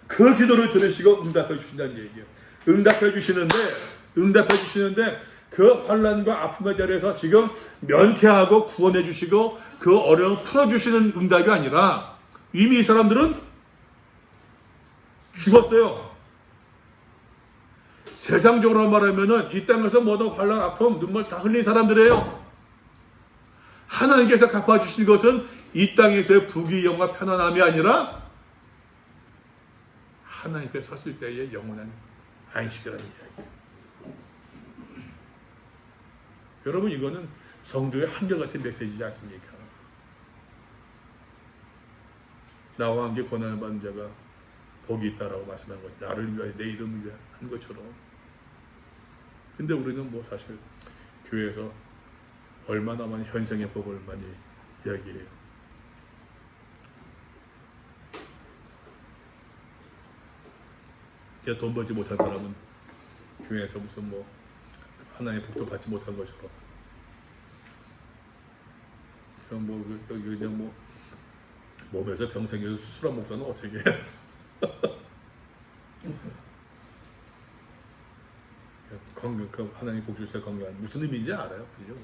A: 그 기도를 들으시고 응답해 주신다는 얘기예요. 응답해 주시는데 그 환난과 아픔의 자리에서 지금 면케하고 구원해 주시고 그 어려움을 풀어주시는 응답이 아니라 이미 이 사람들은 죽었어요. 세상적으로 말하면은 이 땅에서 모든 환난, 아픔, 눈물 다 흘린 사람들이에요. 하나님께서 갚아주신 것은 이 땅에서의 부귀영화 편안함이 아니라 하나님 앞에 섰을 때의 영원한 안식이라는 이야기예요. 여러분 이거는 성도의 한결같은 메시지지 않습니까? 나와 함께 고난을 받는 자가 복이 있다라고 말씀한 것, 나를 위하여 내 이름을 위하여 한 것처럼. 근데 우리는 뭐 사실 교회에서 얼마나 많이 현생의 법을 많이 이야기해요. 돈 벌지 못한 사람은 교회에서 무슨 뭐 하나님의 복도 받지 못한 것처럼 그냥 뭐 여기 그냥 뭐 몸에서 병 생겨서 수술한 목사는 어떻게 해? 건강, 그 하나님 복 주셔서 건강 무슨 의미인지 알아요, 그죠?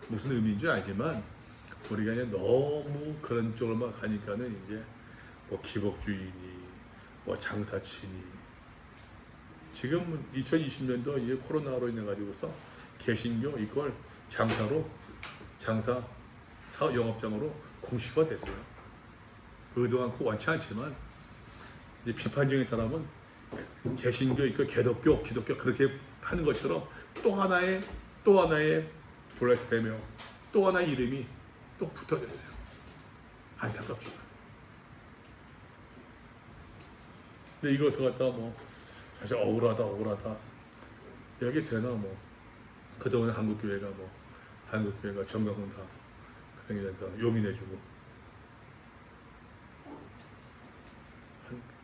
A: 무슨 의미인지 알지만 우리가 이제 너무 그런 쪽으로만 가니까는 이제 뭐 기복주의니 뭐 장사치니 지금 2020년도 이제 코로나로 인해 가지고서 개신교 이걸 장사 영업장으로 공시가 됐어요. 의도 않고 원치 않지만 이제 비판적인 사람은 개신교 이거 기독교 그렇게 하는 것처럼 또 하나의 블레스페며 또 하나의 이름이 또 붙어졌어요. 안타깝지만. 근데 이것을 갖다가 뭐 사실 억울하다 이야기 되나 뭐 그동안 한국교회가 정강은 다 그냥 다 용인해주고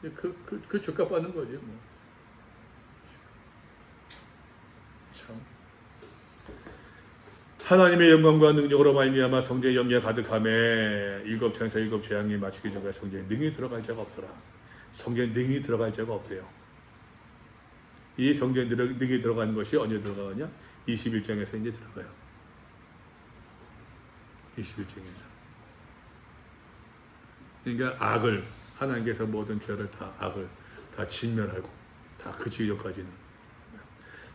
A: 그 죗값 받는 거지 뭐. 참 하나님의 영광과 능력으로 말미암아 성전의 영예가 가득하매 일곱 천사 일곱 재앙이 마치기 전까지 성전에 능히 들어갈 자가 없더라. 성전에 능히 들어갈 자가 없대요. 이 성전에 능히 들어가는 것이 언제 들어가느냐? 21장에서 이제 들어가요. 21장에서. 그러니까 악을 하나님께서 모든 죄를 악을 다 진멸하고 다 그치기 전까지는.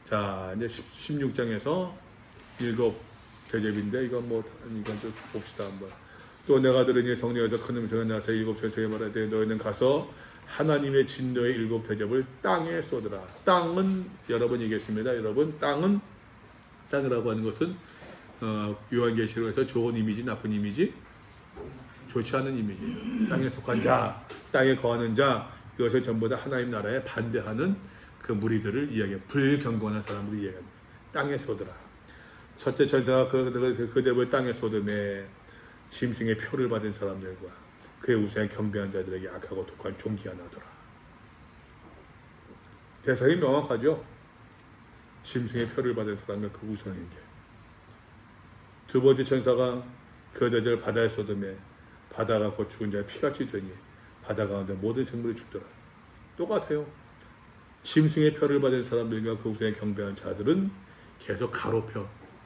A: 자 이제 16장에서 일곱 대접인데 이건 좀 봅시다 한번. 또 내가 들으니 성령에서 큰 음성이 나서 일곱 천사에 말하되 너희는 가서 하나님의 진노의 일곱 대접을 땅에 쏟으라. 땅은 여러분 얘기했습니다. 여러분 땅이라고 하는 것은 요한계시록에서 좋은 이미지, 나쁜 이미지, 좋지 않은 이미지. 땅에 속한 자, 땅에 거하는 자, 이것을 전부 다 하나님 나라에 반대하는 그 무리들을 이야기해. 불경건한 사람들을 이야기합니다. 땅에 쏟으라. 첫째 천사가 그 대접을 땅에 쏟음에 짐승의 표를 받은 사람들과 그의 우상에 경배한 자들에게 악하고 독한 종기가 나더라. 대상이 명확하죠. 짐승의 표를 받은 사람과 그 우상에게. 두 번째 천사가 그 대접을 바다에 쏟음에 바다가 곧 죽은 자의 피같이 되니 바다 가운데 모든 생물이 죽더라. 똑같아요. 짐승의 표를 받은 사람들과 그 우상에 경배한 자들은 계속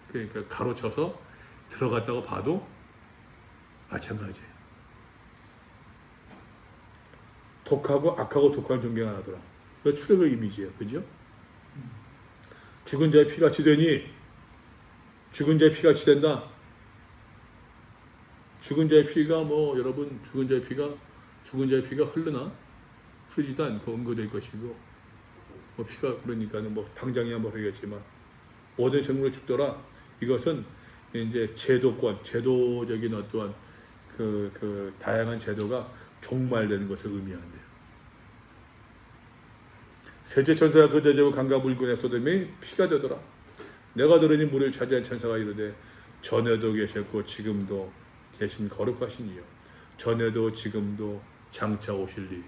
A: 그러니까 가로쳐서 들어갔다고 봐도 마찬가지예요. 악하고 독한 종교가 나더라. 이거 출애굽 이미지예요. 그죠? 죽은 자의 피같이 되니 죽은 자의 피같이 된다. 죽은 자의 피가 여러분 죽은 자의 피가 흐르지도 않고 은거될 것이고 피가 그러니까는 당장이야 모르겠지만 모든 생물이 죽더라. 이것은 이제 제도적인 어떠한 그 다양한 제도가 종말되는 것을 의미한대요. 셋째 천사가 그 대접을 강과 물군에 쏟음이 피가 되더라. 내가 들으니 물을 차지한 천사가 이르되 전에도 계셨고 지금도 계신 거룩하신 이요 전에도 지금도 장차 오실 리.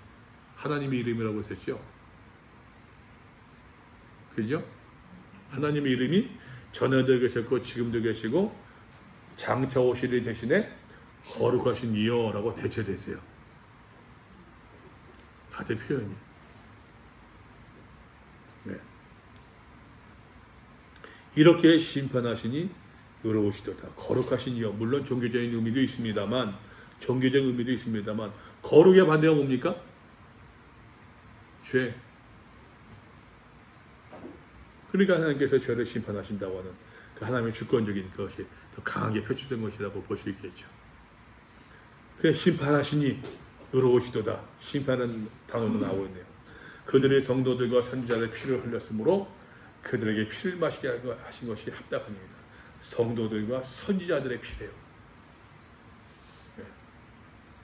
A: 하나님의 이름이라고 했었죠. 그죠? 하나님의 이름이 전에도 계셨고 지금도 계시고 장차 오실 리 대신에 거룩하신 이요라고 대체됐어요. 같은 표현이. 네. 이렇게 심판하시니 의로우시도다. 거룩하신 이요. 물론 종교적인 의미도 있습니다만 거룩의 반대가 뭡니까? 죄. 그러니까 하나님께서 죄를 심판하신다고 하는 그 하나님의 주권적인 것이 더 강하게 표출된 것이라고 볼 수 있겠죠. 그 심판하시니 의로우시도다. 심판은 단어도 나오고 있네요. 그들의 성도들과 선지자들의 피를 흘렸으므로 그들에게 피를 마시게 하신 것이 합당합니다. 성도들과 선지자들의 피래요.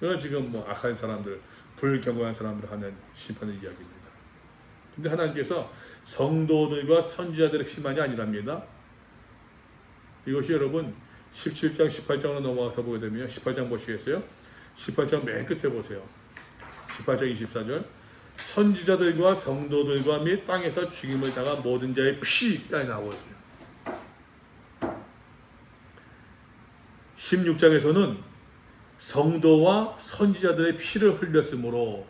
A: 이건 지금 악한 사람들, 불경건한 사람들 하는 심판의 이야기입니다. 근데 하나님께서 성도들과 선지자들의 피만이 아니랍니다. 이것이 여러분 17장, 18장으로 넘어와서 보게 되면 18장 보시겠어요? 18장 맨 끝에 보세요. 18장 24절. 선지자들과 성도들과 및 땅에서 죽임을 당한 모든 자의 피 땅에 나오고 있어요. 16장에서는 성도와 선지자들의 피를 흘렸으므로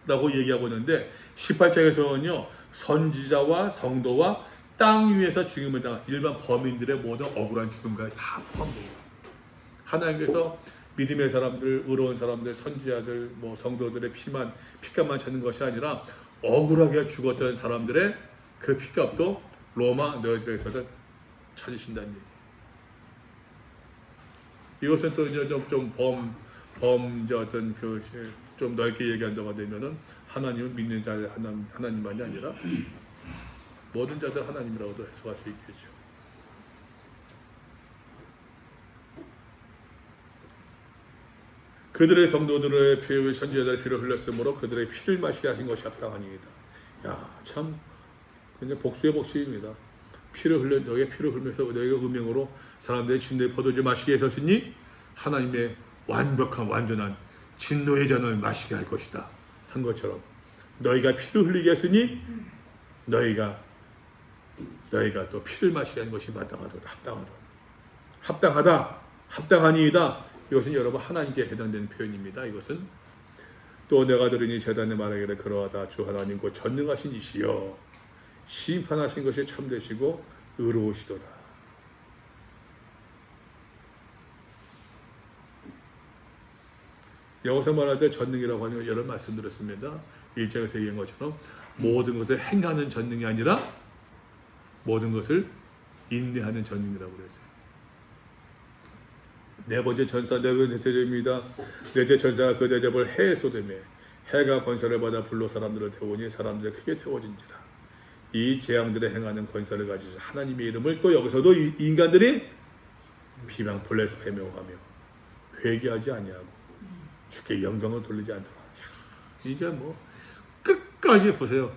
A: 라고 얘기하고 있는데 18장에서는요 선지자와 성도와 땅 위에서 죽임을 당한 일반 범인들의 모든 억울한 죽음까지 다 포함됩니다. 하나님께서 믿음의 사람들, 의로운 사람들, 선지자들, 뭐 성도들의 피값만 찾는 것이 아니라 억울하게 죽었던 사람들의 그 피값도 로마 너희들에서도 찾으신다는 얘기. 이것은 또 이제 이제 어떤 좀 넓게 얘기한다고 되면은 하나님을 믿는 자들 하나님만이 아니라 모든 자들 하나님이라고도 해석할 수 있겠죠. 그들의 성도들의 피에 선지자들의 피를 흘렸으므로 그들의 피를 마시게 하신 것이 합당하니이다. 야, 참 굉장히 복수의 복수입니다. 너희의 피를 흘면서 너희가 음행으로 사람들의 진노의 포도주 마시게 하셨으니 하나님의 완벽한 완전한 진노의 잔을 마시게 할 것이다 한 것처럼 너희가 피를 흘리게 했으니 너희가 또 피를 마시게 한 것이 마땅하도다. 합당하니이다. 이것은 여러분 하나님께 해당되는 표현입니다. 이것은 또 내가 들으니 제단에 말하기를 그러하다. 주 하나님 곧 전능하신 이시여 심판하신 것이 참되시고 의로우시도다. 여기서 말할 때 전능이라고 하는 여러 말씀드렸습니다. 1장에서 얘기한 것처럼 모든 것을 행하는 전능이 아니라 모든 것을 인내하는 전능이라고 그랬어요. 네 번째 천사, 네 번째 대접입니다. 넷째 천사가 그 대접을 해에 쏟으며 해가 권세를 받아 불로 사람들을 태우니 사람들이 크게 태워진지라. 이 재앙들의 행하는 권세를 가지신 하나님의 이름을 또 여기서도 인간들이 비방 볼레스 배명하며 회개하지 아니하고 주께 영광을 돌리지 않더라. 이게 뭐 끝까지 보세요.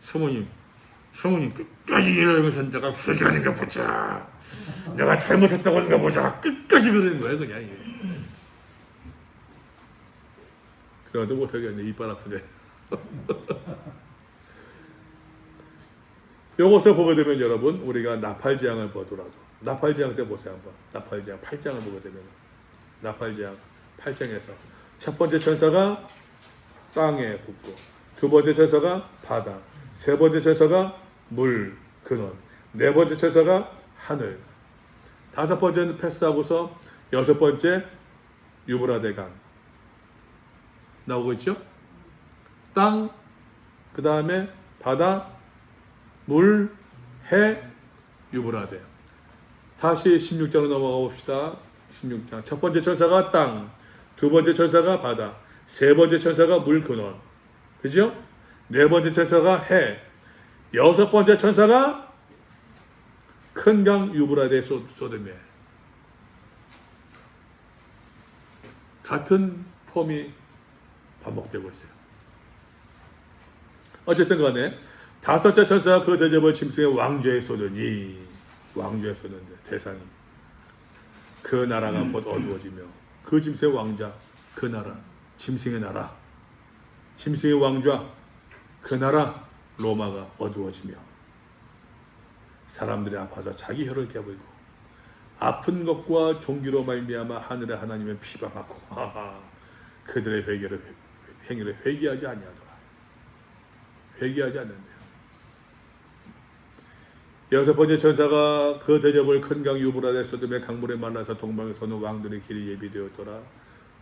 A: 성모님 끝까지 이러면서 내가 회개하는 거 보자. 내가 잘못했다고 하는 거 보자. 끝까지 그러는 거예요 그냥. 그래도 못하겠네. 이빨 아프네. 요것을 보게 되면 여러분 우리가 나팔재앙을 보더라도 나팔재앙 때 보세요 한번. 나팔재앙 8장을 보게 되면 나팔재앙 8장에서 첫 번째 천사가 땅에 붙고 두 번째 천사가 바다, 세 번째 천사가 물, 근원, 네 번째 천사가 하늘, 다섯 번째는 패스하고서 여섯 번째 유브라데강 나오고 있죠. 땅, 그 다음에 바다, 물, 해, 유브라데. 다시 16장으로 넘어가 봅시다. 16장 첫 번째 천사가 땅, 두 번째 천사가 바다, 세 번째 천사가 물 근원, 그죠? 네 번째 천사가 해, 여섯 번째 천사가 큰 강 유브라데 쏟으며. 같은 폼이 반복되고 있어요. 어쨌든 간에 다섯째 천사가 그 대접을 짐승의 왕좌에 쏟으니, 왕좌에 쏟는데 대상이 그 나라가 곧 어두워지며 그 짐승의 왕자, 그 나라, 짐승의 나라, 짐승의 왕좌, 그 나라 로마가 어두워지며 사람들이 아파서 자기 혀를 깨물고 아픈 것과 종기로 말미암아 하늘의 하나님을 비방하고 그들의 행위를 회개하지 아니하더라. 회개하지 않는데요. 여섯 번째 천사가 그 대접을 큰 강 유브라데 쏟으며 강물에 말라서 동방에 서는 왕들의 길이 예비되었더라.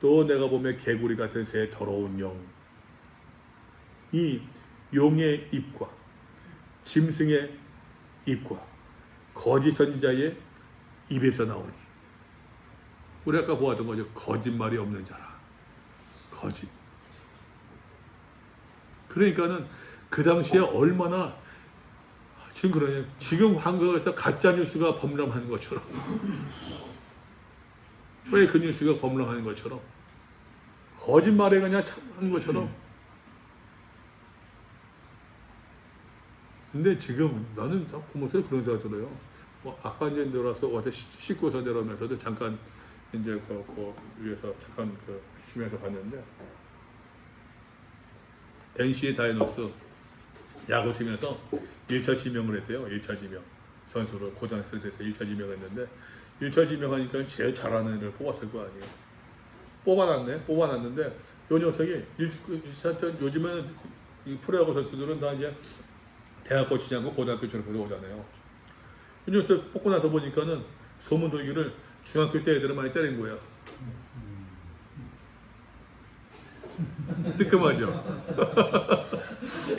A: 또 내가 보며 개구리 같은 새의 더러운 영, 이 용의 입과 짐승의 입과 거짓 선지자의 입에서 나오니, 우리 아까 보았던 거죠. 거짓말이 없는 자라. 거짓. 그러니까는 그 당시에 얼마나 지금 그러냐. 지금 한국에서 가짜 뉴스가 범람하는 것처럼, 페이크 뉴스가 범람하는 것처럼, 거짓말에 그냥 참하는 것처럼. 근데 지금 나는 딱 보면서 그런 생각 들어요. 아까 이제 내려와서 어제 씻고서 내려오면서도 잠깐 이제 그 위에서 잠깐 그 쉬면서 봤는데 NC 다이노스 야구팀에서 1차 지명을 했대요. 1차 지명 선수를 고등학생 돼서 1차 지명했는데 1차 지명하니까 제일 잘하는 애를 뽑았을 거 아니에요. 뽑아놨는데 요 녀석이 요즘에는 이 프로야구 선수들은 다 이제 대학 거치지 않고 고등학교 졸업해서 오잖아요. 이 녀석 뽑고 나서 보니까는 소문 돌기를 중학교 때 애들을 많이 때린 거예요. 뜨끔하죠?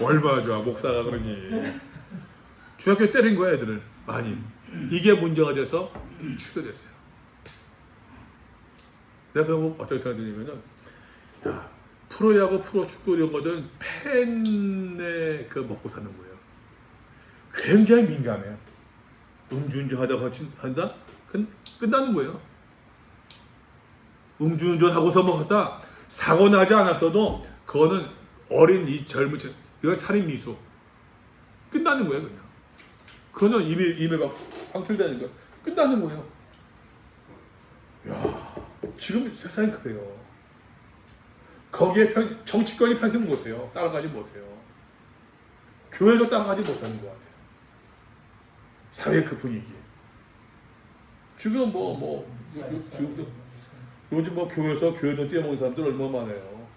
A: 얼마나 좋아 목사가 그러니. 중학교 때린 거야 애들을 많이. 이게 문제가 돼서 취소됐어요. 내가 뭐 어떻게 생각하냐면은 야, 프로야구, 프로축구 이런 거는 팬에 그 먹고 사는 거예요. 굉장히 민감해요. 음주운전하다가 한다? 그건 끝나는 거예요. 음주운전하고서 먹었다 사고 나지 않았어도 그거는 어린 이 젊은 이거 살인 미수 끝나는 거예요 그냥. 그거는 이미 막 방출되는 거 끝나는 거예요. 야, 지금 세상이 그래요. 거기에 정치권이 편승 못해요. 따라가지 못해요. 교회도 따라가지 못하는 것 같아요. 사회 그 분위기. 지금 요즘 교회 돈 띄어먹은 사람들 얼마나 많아요.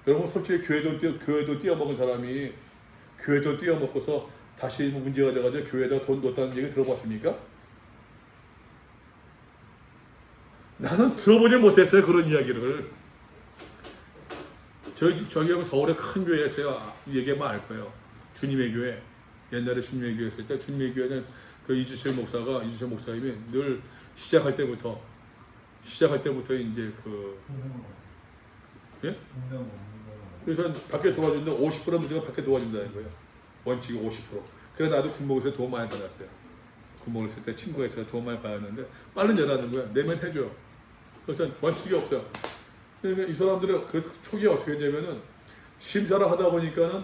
A: 여러분 솔직히 교회 돈 띄어먹은 사람이 교회 돈 띄어먹고서 다시 문제가 돼가지고 교회에다 돈 넣었다는 얘기 들어봤습니까? 나는 들어보지 못했어요 그런 이야기를. 저기 서울에 큰 교회에서요 얘기하면 알 거예요. 주님의 교회. 옛날에 주님의 교회 했을 때 주님의 교회는 그 이주철 목사님이 늘 시작할 때부터 이제 예? 그래서 밖에 도와주는데 50% 문제가 밖에 도와준다는 거예요. 원칙이 50%. 그래 나도 군목에서 도움 많이 받았어요. 군목을 쓸 때 친구가 있어서 도움 많이 받았는데 빨리 내라는 거야. 내면 해줘요. 그래서 원칙이 없어요. 그러니까 이 사람들은 그 초기에 어떻게 했냐면은 심사를 하다 보니까는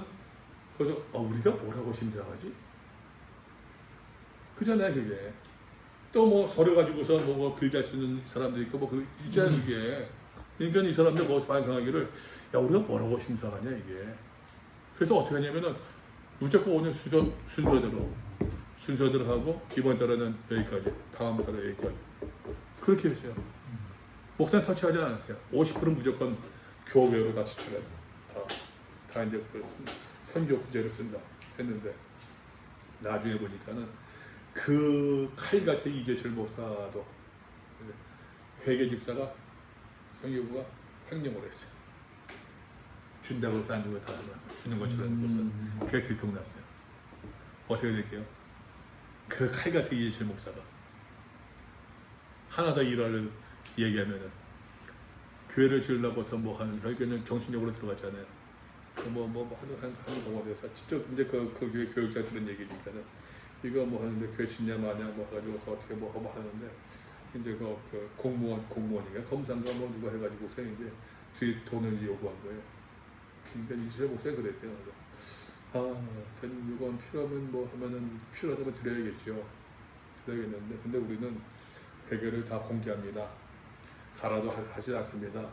A: 그래서 우리가 뭐라고 심사하지? 그잖아요 그게. 또 뭐 서류 가지고서 뭐 글 잘 쓰는 사람도 있고 뭐 그 있잖아요 그게. 그러니까 이 사람들 거기서 반성하기를 야 우리가 뭐라고 심사하냐 이게. 그래서 어떻게 하냐면은 무조건 오늘 순서대로 하고 이번 달에는 여기까지 다음 달에 여기까지 그렇게 했어요. 목사님 터치하지 않았어요. 50% 무조건 교회로 다 지출해. 다 이제 그 선교 구제를 쓴다 했는데 나중에 보니까는 그 칼 같은 이재철 목사도 회계 집사가 성교부가 횡령을 했어요. 준다고 해서 안 주고 다 주는 것처럼 해서 그게 들통났어요. 어떻게 될게요? 그 칼 같은 이재철 목사가 하나 더 일화를 얘기하면은 교회를 지으려고서 뭐 하는 결국에는 정신력으로 들어갔잖아요. 하는 동원에서 직접 이제 그 교회 교육자들은 얘기니까는 이거 뭐 하는데 교회 짓냐 마냐 뭐 해가지고서 어떻게 뭐 하는데 이제 그 공무원이가 검사인가 뭐 누가 해가지고서 이제 뒤에 돈을 요구한 거예요. 그러니까 이재철 목사가 그랬대요. 이건 필요하면 뭐 하면은 필요하다면 드려야겠죠. 드려야겠는데 근데 우리는 회계를 다 공개합니다. 가라도 하지 않습니다.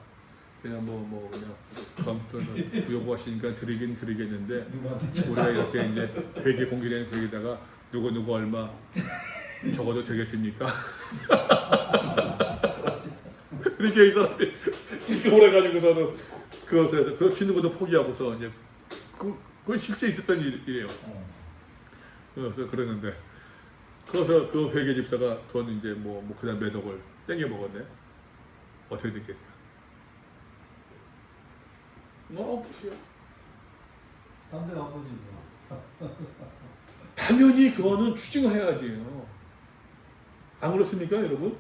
A: 그냥 그냥 요구하시니까 드리긴 드리겠는데 우리가 이렇게 이제 회계 공개된 회계다가 누구 얼마 적어도 되겠습니까? 그렇게 이 사람이 이렇게 오래가지고서는 그거 주는 것도 포기하고서 이제 그건 실제 있었던 일이에요. 그래서 그러는데 그래서 그 회계 집사가 돈 이제 그다음 몇 억을 땡겨 먹었네. 어떻게 됐겠어요? 없지요.
B: 딴데 가보지 뭐.
A: 당연히 그거는 추징해야지요. 안 그렇습니까, 여러분?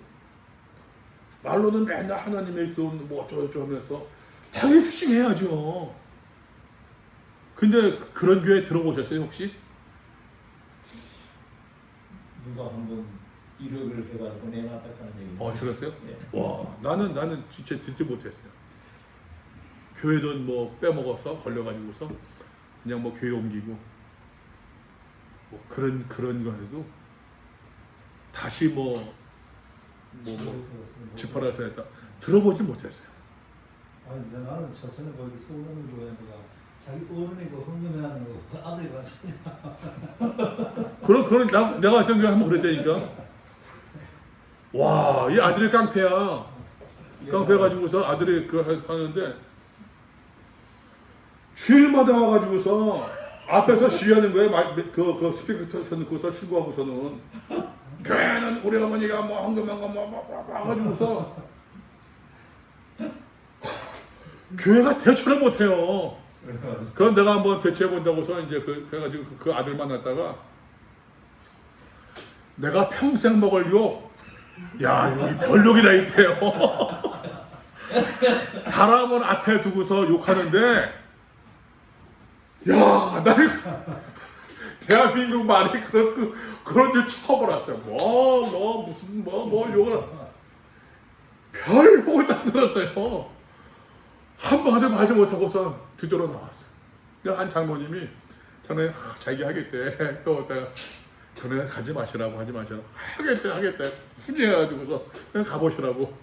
A: 말로는 맨날 하나님의 돈 어쩌고저쩌고 하면서 당연히 추징해야죠. 근데 그런 교회 들어보셨어요, 혹시?
B: 누가 한번 1억을 해가지고 내놨다 하는 얘기.
A: 들었어요?
B: 예.
A: 와, 나는 진짜 듣지 못했어요. 교회 돈 빼먹어서 걸려가지고서 그냥 교회 옮기고 그런 거 해도 다시 짚어라서 했다. 들어보지 못했어요.
D: 아니 나는 처천에 거기 서울놈이 보니까 자기 어른이고 흥분해하는 거 아들이 봤으냐.
A: 그런 내가 어떤 게 한번 그랬다니까. 와, 이 아들이 깡패야. 깡패 가지고서 아들이 하는데 주일마다 와가지고서 앞에서 시위하는 거야. 그 스피커 켜놓고서 신고하고서는 교회는 우리 어머니가 뭐 헌금한 거 와가지고서 교회가 대처를 못해요. 그건 내가 한번 대처해 본다고서 이제 그래가지고 그 아들 만났다가 내가 평생 먹을 욕, 야 여기 별욕이다 있대요. 사람을 앞에 두고서 욕하는데, 야 나는 대한민국 말이 그런 줄 처음 알았어요. 무슨 욕을 별 욕을 다 들었어요. 한마디 말도 못하고서 뒤돌아 나왔어요. 한 장모님이 전에 자기 하겠대. 또 내가 전에 가지 마시라고 하겠대. 후진해가지고서 그냥 가보시라고.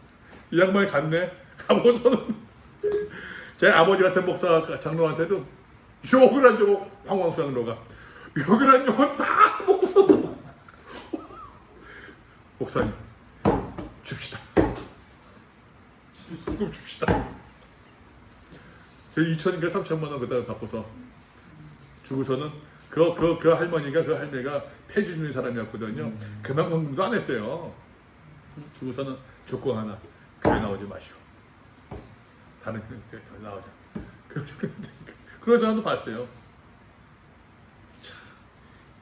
A: 이 양반이 갔네. 가보고서는 제 아버지 같은 목사 장로한테도 욕을 안 주고 황광수 장로가 욕을 안 주고 다 먹고 목사님 줍시다. 그럼 줍시다. 2천인가 3천만 원 그다음 받고서 주고서는 그 할머니가 폐지 주는 사람이었거든요. 그만큼도 안 했어요. 주고서는 조건 하나, 교회 나오지 마시오. 다른 교회 더 나오자. 그런 사람도 봤어요.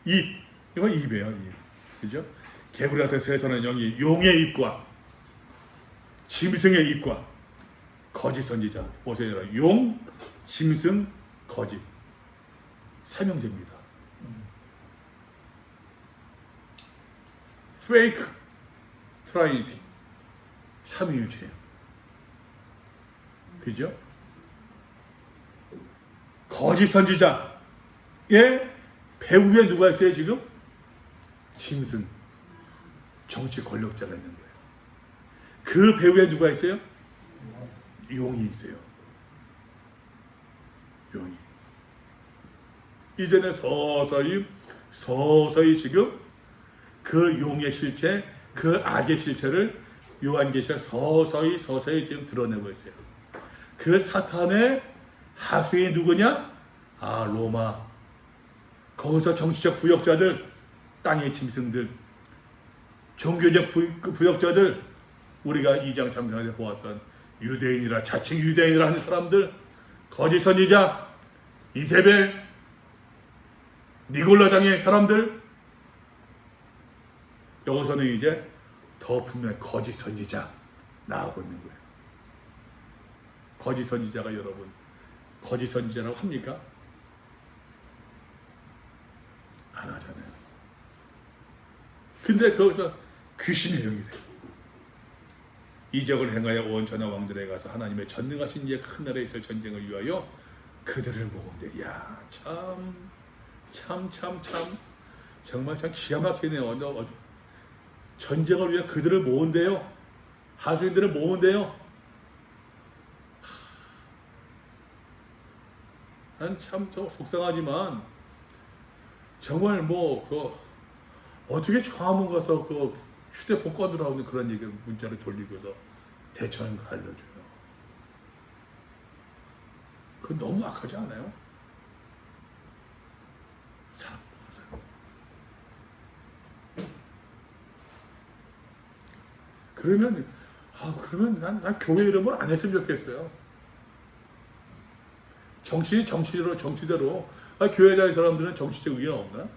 A: 이건 입이에요. 입. 그죠? 개구리 같은 세터는 영이 용의 입과 짐승의 입과 거짓 선지자. 보세요. 용, 짐승, 거짓. 삼형제입니다. 페이크 트라이니티. 삼위일체예요. 그죠? 거짓 선지자. 예? 배후에 누가 있어요 지금? 짐승. 정치 권력자가 있는 거예요. 그 배후에 누가 있어요? 용이 있어요. 용이. 이제는 서서히 지금 그 용의 실체, 그 악의 실체를 요한계시가 서서히 지금 드러내고 있어요. 그 사탄의 하수인이 누구냐? 로마. 거기서 정치적 부역자들, 땅의 짐승들, 종교적 부역자들, 우리가 2장 3장에서 보았던 유대인이라 자칭 유대인이라 하는 사람들, 거짓 선지자, 이세벨, 니골라당의 사람들, 여기서는 이제 더 분명히 거짓 선지자 나오고 있는 거예요. 거짓 선지자가 여러분 거짓 선지자라고 합니까? 안 하잖아요. 근데 거기서 귀신의 영이래. 이적을 행하여 온 전하 왕들에 가서 하나님의 전능하신 이의 큰 나라에 있을 전쟁을 위하여 그들을 모은대. 야, 참 정말 참 기가 막히네요. 전쟁을 위해 그들을 모은대요. 하수인들을 모은대요. 난 참 속상하지만 정말 어떻게 처음 가서 휴대폰 꺼들어오는 그런 얘기 문자를 돌리고서 대처하는 거 알려줘요. 그건 너무 악하지 않아요? 사람 먹어서요. 그러면 난 교회 이름을 안 했으면 좋겠어요. 정치대로 교회 다니는 사람들은 정치적 의견 없나?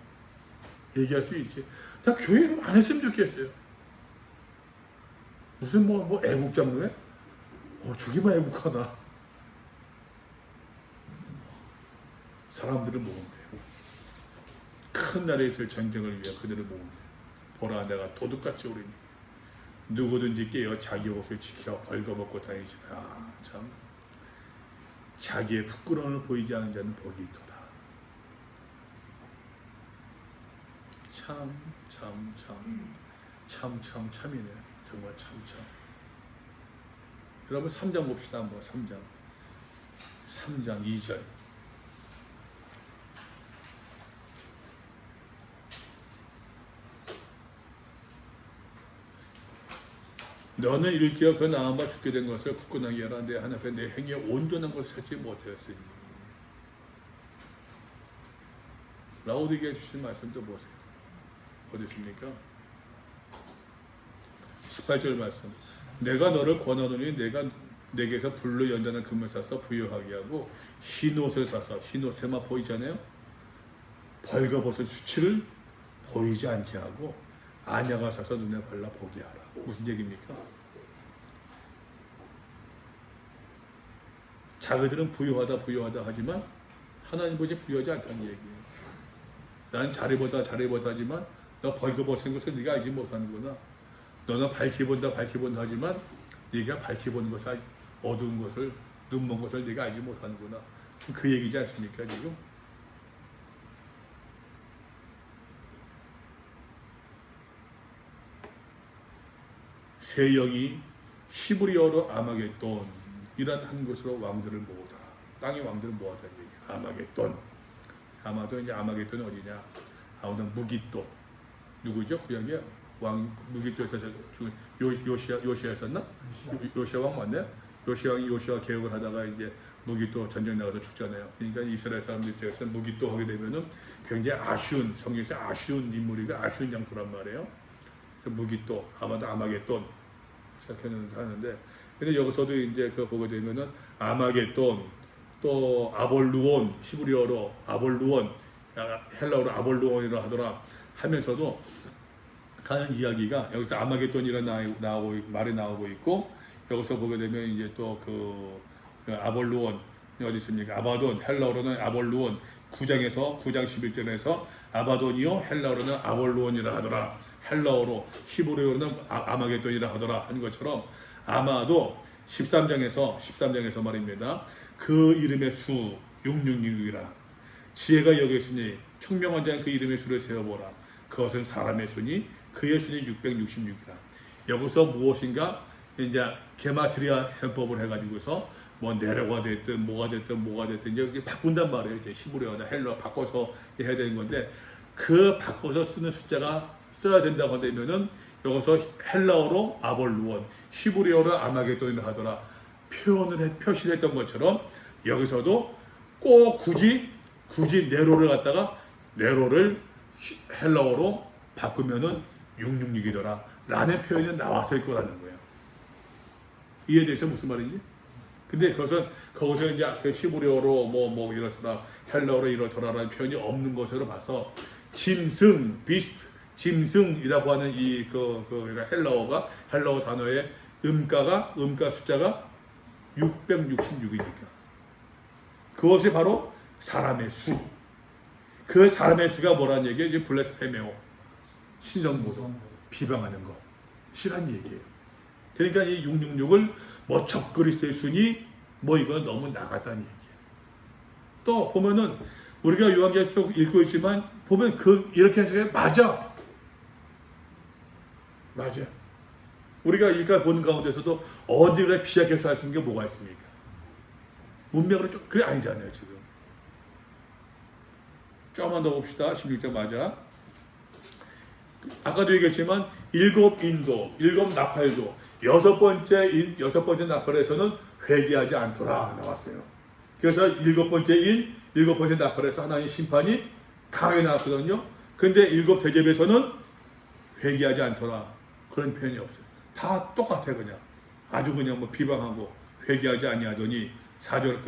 A: 얘기할 수 있지. 나 교회 이름 안 했으면 좋겠어요. 무슨 애국장로에? 저기만 애국하다. 사람들을 모은대요. 큰 나라에 있을 전쟁을 위해 그들을 모은대요. 보라 내가 도둑같이 오리니 누구든지 깨어 자기 옷을 지켜 벌거벗고 다니지라. 참 자기의 부끄러움을 보이지 않은 자는 복이 있도다. 참 참이네. 정말 참. 여러분 3장 봅시다. 한번 3장 2절. 너는 일기어 그 나한 바 죽게 된 것을 굳건하게 하라. 내 하나님께 내 행위에 온전한 것을 찾지 못하였으니. 라오디게에 주신 말씀도 보세요. 어디 있습니까? 18절 말씀. 내가 너를 권하노니 내가 내게서 불로 연단한 금을 사서 부여하게 하고 흰옷을 사서, 흰옷 세마 보이잖아요. 벌거벗은 수치를 보이지 않게 하고 안약을 사서 눈에 발라 보게 하라. 무슨 얘기입니까? 자기들은 부유하다 하지만 하나님 보지 부유하지 않다는 얘기예요. 난 잘해보다 하지만 너 벌거벗은 것을 네가 알지 못하는구나. 너는 밝히 본다 하지만 네가 밝히 보는 것을, 어두운 것을, 눈먼 것을 네가 알지 못하는구나. 그 얘기지 않습니까 지금? 새 영이 히브리어로 아마겟돈이란 한 곳으로 왕들을 모으다. 땅의 왕들을 모았다는 얘기. 아마겟돈. 아마도 이제 아마겟돈이 어디냐? 아마도 무깃도. 누구죠? 구약의 왕 무깃도에서 죽은 요시아였었나? 요시아 왕 맞네? 요시아 개혁을 하다가 이제 무깃도 전쟁 나가서 죽잖아요. 그러니까 이스라엘 사람들 입장에서 무깃도 하게 되면은 굉장히 아쉬운, 성경에서 아쉬운 인물이고 아쉬운 장소란 말이에요. 그래서 무깃도, 아마도 아마겟돈 하는데, 근데 여기서도 이제 그 보게 되면은 아마겟돈, 또 아볼루온, 히브리어로 아볼루온, 헬라어로 아볼루온이라 하더라 하면서도 하는 이야기가 여기서 아마겟돈이라는 말이 나오고 있고, 여기서 보게 되면 이제 또 그 아볼루온 어디 있습니까? 아바돈, 헬라어로는 아볼루온, 9장 11절에서 아바돈이요 헬라어로는 아볼루온이라 하더라. 헬라어로 히브리어로는 아마겟돈이라 하더라 한 것처럼 아마도 13장에서 말입니다. 그 이름의 수 666이라. 지혜가 여기 있으니 청명한 자는 그 이름의 수를 세어보라. 그것은 사람의 수니 그의 수니 666이라. 여기서 무엇인가 이제 게마트리아 해석법을 해가지고서 뭐 내려가 됐든 뭐가 됐든 이제 바꾼단 말이에요. 이제 히브리어나 헬라어 바꿔서 해야 되는 건데, 그 바꿔서 쓰는 숫자가 써야 된다고 하면은 여기서 헬라어로 아볼루온, 히브리어로 아마겟돈이라 하더라 표시를 했던 것처럼 여기서도 꼭 굳이 네로를 갖다가 네로를 헬라어로 바꾸면은 666이더라 라는 표현이 나왔을 거라는 거예요. 이해돼서 무슨 말인지? 근데 거기서 이제 그 히브리어로 뭐 이렇더라, 헬라어로 이렇더라라는 표현이 없는 것으로 봐서 짐승이라고 하는 이 헬라어 단어의 음가 숫자가 666이니까 그것이 바로 사람의 수. 그 사람의 수가 뭐라는 얘기예요? 이제 블레스페메오, 신성모독, 비방하는 거, 싫은 얘기예요. 그러니까 이 666을 뭐 적그리스도의 수니 뭐 이건 너무 나갔다는 얘기예요. 또 보면은 우리가 요한계시록 쭉 읽고 있지만 보면 이렇게 해석해 맞아. 우리가 이까 보는 가운데서도 어디를 비약해서 할 수 있는 게 뭐가 있습니까? 문맥으로 좀 그게 아니잖아요 지금. 조금만 더 봅시다. 16장 맞아. 아까도 얘기했지만 7 인도, 7 나팔도, 여섯 번째 나팔에서는 회개하지 않더라 나왔어요. 그래서 7번째 나팔에서 하나님 심판이 강하게 나왔거든요. 근데 7 대접에서는 회개하지 않더라 그런 표현이 없어요. 다 똑같아 그냥. 아주 그냥 뭐 비방하고 회개하지 아니하더니 4절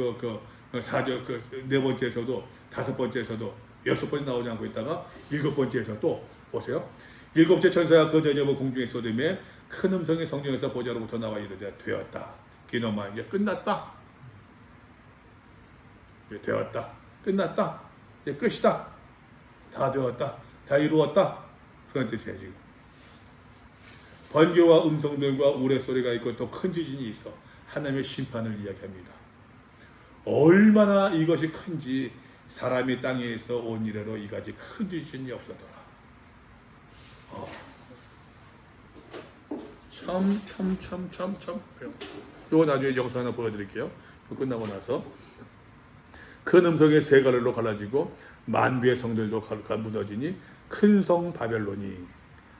A: 네 번째에서도 5번째에서도 6번째 나오지 않고 있다가 7번째에서 또 보세요. 7째 천사가 그 대접을 공중에 쏟음에 큰 음성이 성령에서 보좌로부터 나와 이르되 되었다. 기노마 이제 끝났다. 이제 되었다. 끝났다. 이제 끝이다. 다 되었다. 다 이루었다. 그런 뜻이에요 지금. 번개와 음성들과 우레소리가 있고 또 큰 지진이 있어 하나님의 심판을 이야기합니다. 얼마나 이것이 큰지 사람이 땅에서 온 이래로 이같이 큰 지진이 없었더라. 참. 이거 나중에 영상 하나 보여드릴게요. 이거 끝나고 나서 큰 음성의 세 가늘로 갈라지고 만비의 성들도 무너지니 큰 성 바벨론이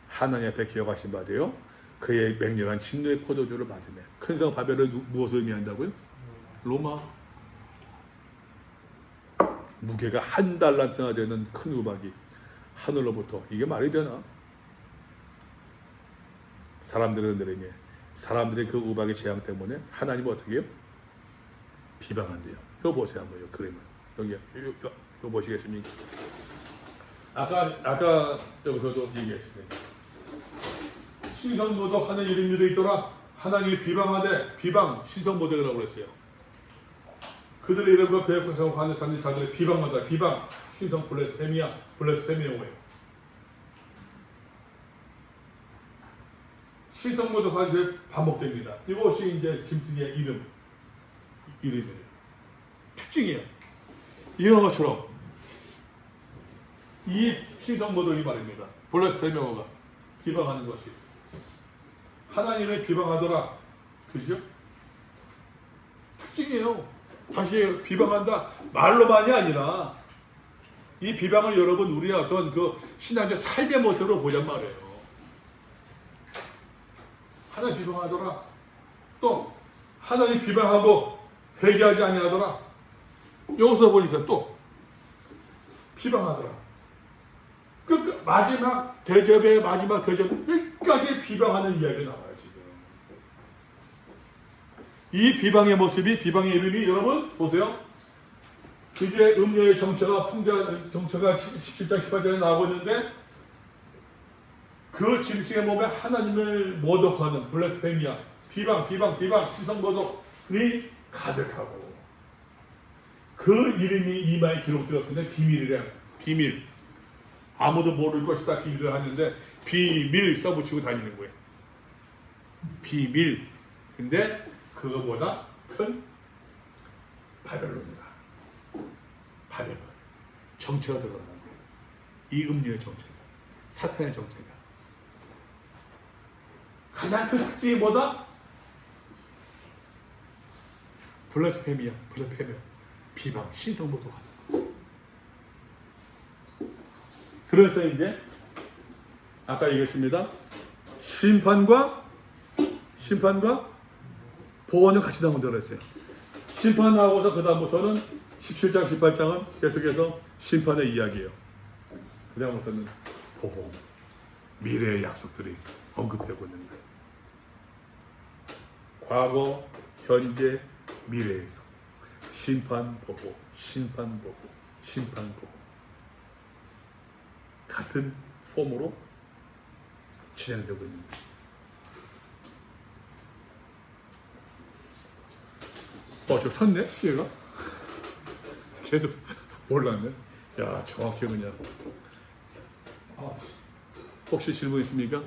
A: 하나님 앞에 기억하신 바되요 그의 맹렬한 진노의 포도주를 받으며 큰 성 바벨론이 무엇을 의미한다고요? 로마. 무게가 1달란트나 되는 큰 우박이 하늘로부터, 이게 말이 되나? 사람들의 그 우박의 재앙 때문에 하나님은 어떻게 해요? 비방한대요. 이거 보세요 한번, 요 그림을. 여기 이거 보시겠습니까? 아까 여기서도 얘기했습니다. 신성모독 하는 이름이 있더라. 하나님이 비방하되, 비방 신성모독이라고 그랬어요. 그들의 이름과 그의 권성을 받는 사람들이 자들의 비방하다. 비방 신성 블레스페미아예요. 신성모독 하는데 반복됩니다. 이것이 이제 짐승의 이름이에요. 특징이에요. 이런 것처럼 이 신성모독이 말입니다. 블레스페미아가 비방하는 것이 하나님을 비방하더라. 그죠? 특징이에요. 다시 비방한다. 말로만이 아니라 이 비방을 여러분 우리의 어떤 그 신앙적 삶의 모습으로 보잔 말이에요. 하나님 비방하더라. 또 하나님 비방하고 회개하지 아니하더라. 여기서 보니까 또 비방하더라. 마지막 대접의 마지막 대접 끝까지 비방하는 이야기가 나와요. 지금 이 비방의 모습이, 비방의 이름이 여러분 보세요. 이제 음료의 정체가 17장 18절에 나오고 있는데 그 짐승의 몸에 하나님을 모독하는 블레스페미아, 비방, 신성 모독이 가득하고 그 이름이 이마에 기록되었는데 비밀이래. 비밀. 아무도 모를 것이다 비밀을 하는데 비밀 써붙이고 다니는 거예요. 비밀. 근데 그거보다 큰 바벨론이다. 바벨론. 정체가 들어가는 거예요. 이 음료의 정체가. 사탄의 정체가. 가장 큰 특징이 뭐다? 블레스페미아, 비방, 신성모독하는 거. 그래서 이제 아까 얘기했습니다. 심판과 보원을 같이 나온다고 그랬어요. 심판 나오고서 그 다음부터는 17장, 18장은 계속해서 심판의 이야기예요. 그 다음부터는 보호, 미래의 약속들이 언급되고 있는 거예요. 과거, 현재, 미래에서 심판, 보호 같은 폼으로 진행되고 있는 거예요. 저 섰네? 시계가? 계속 몰랐네. 야, 정확히 그냥. 혹시 질문 있습니까?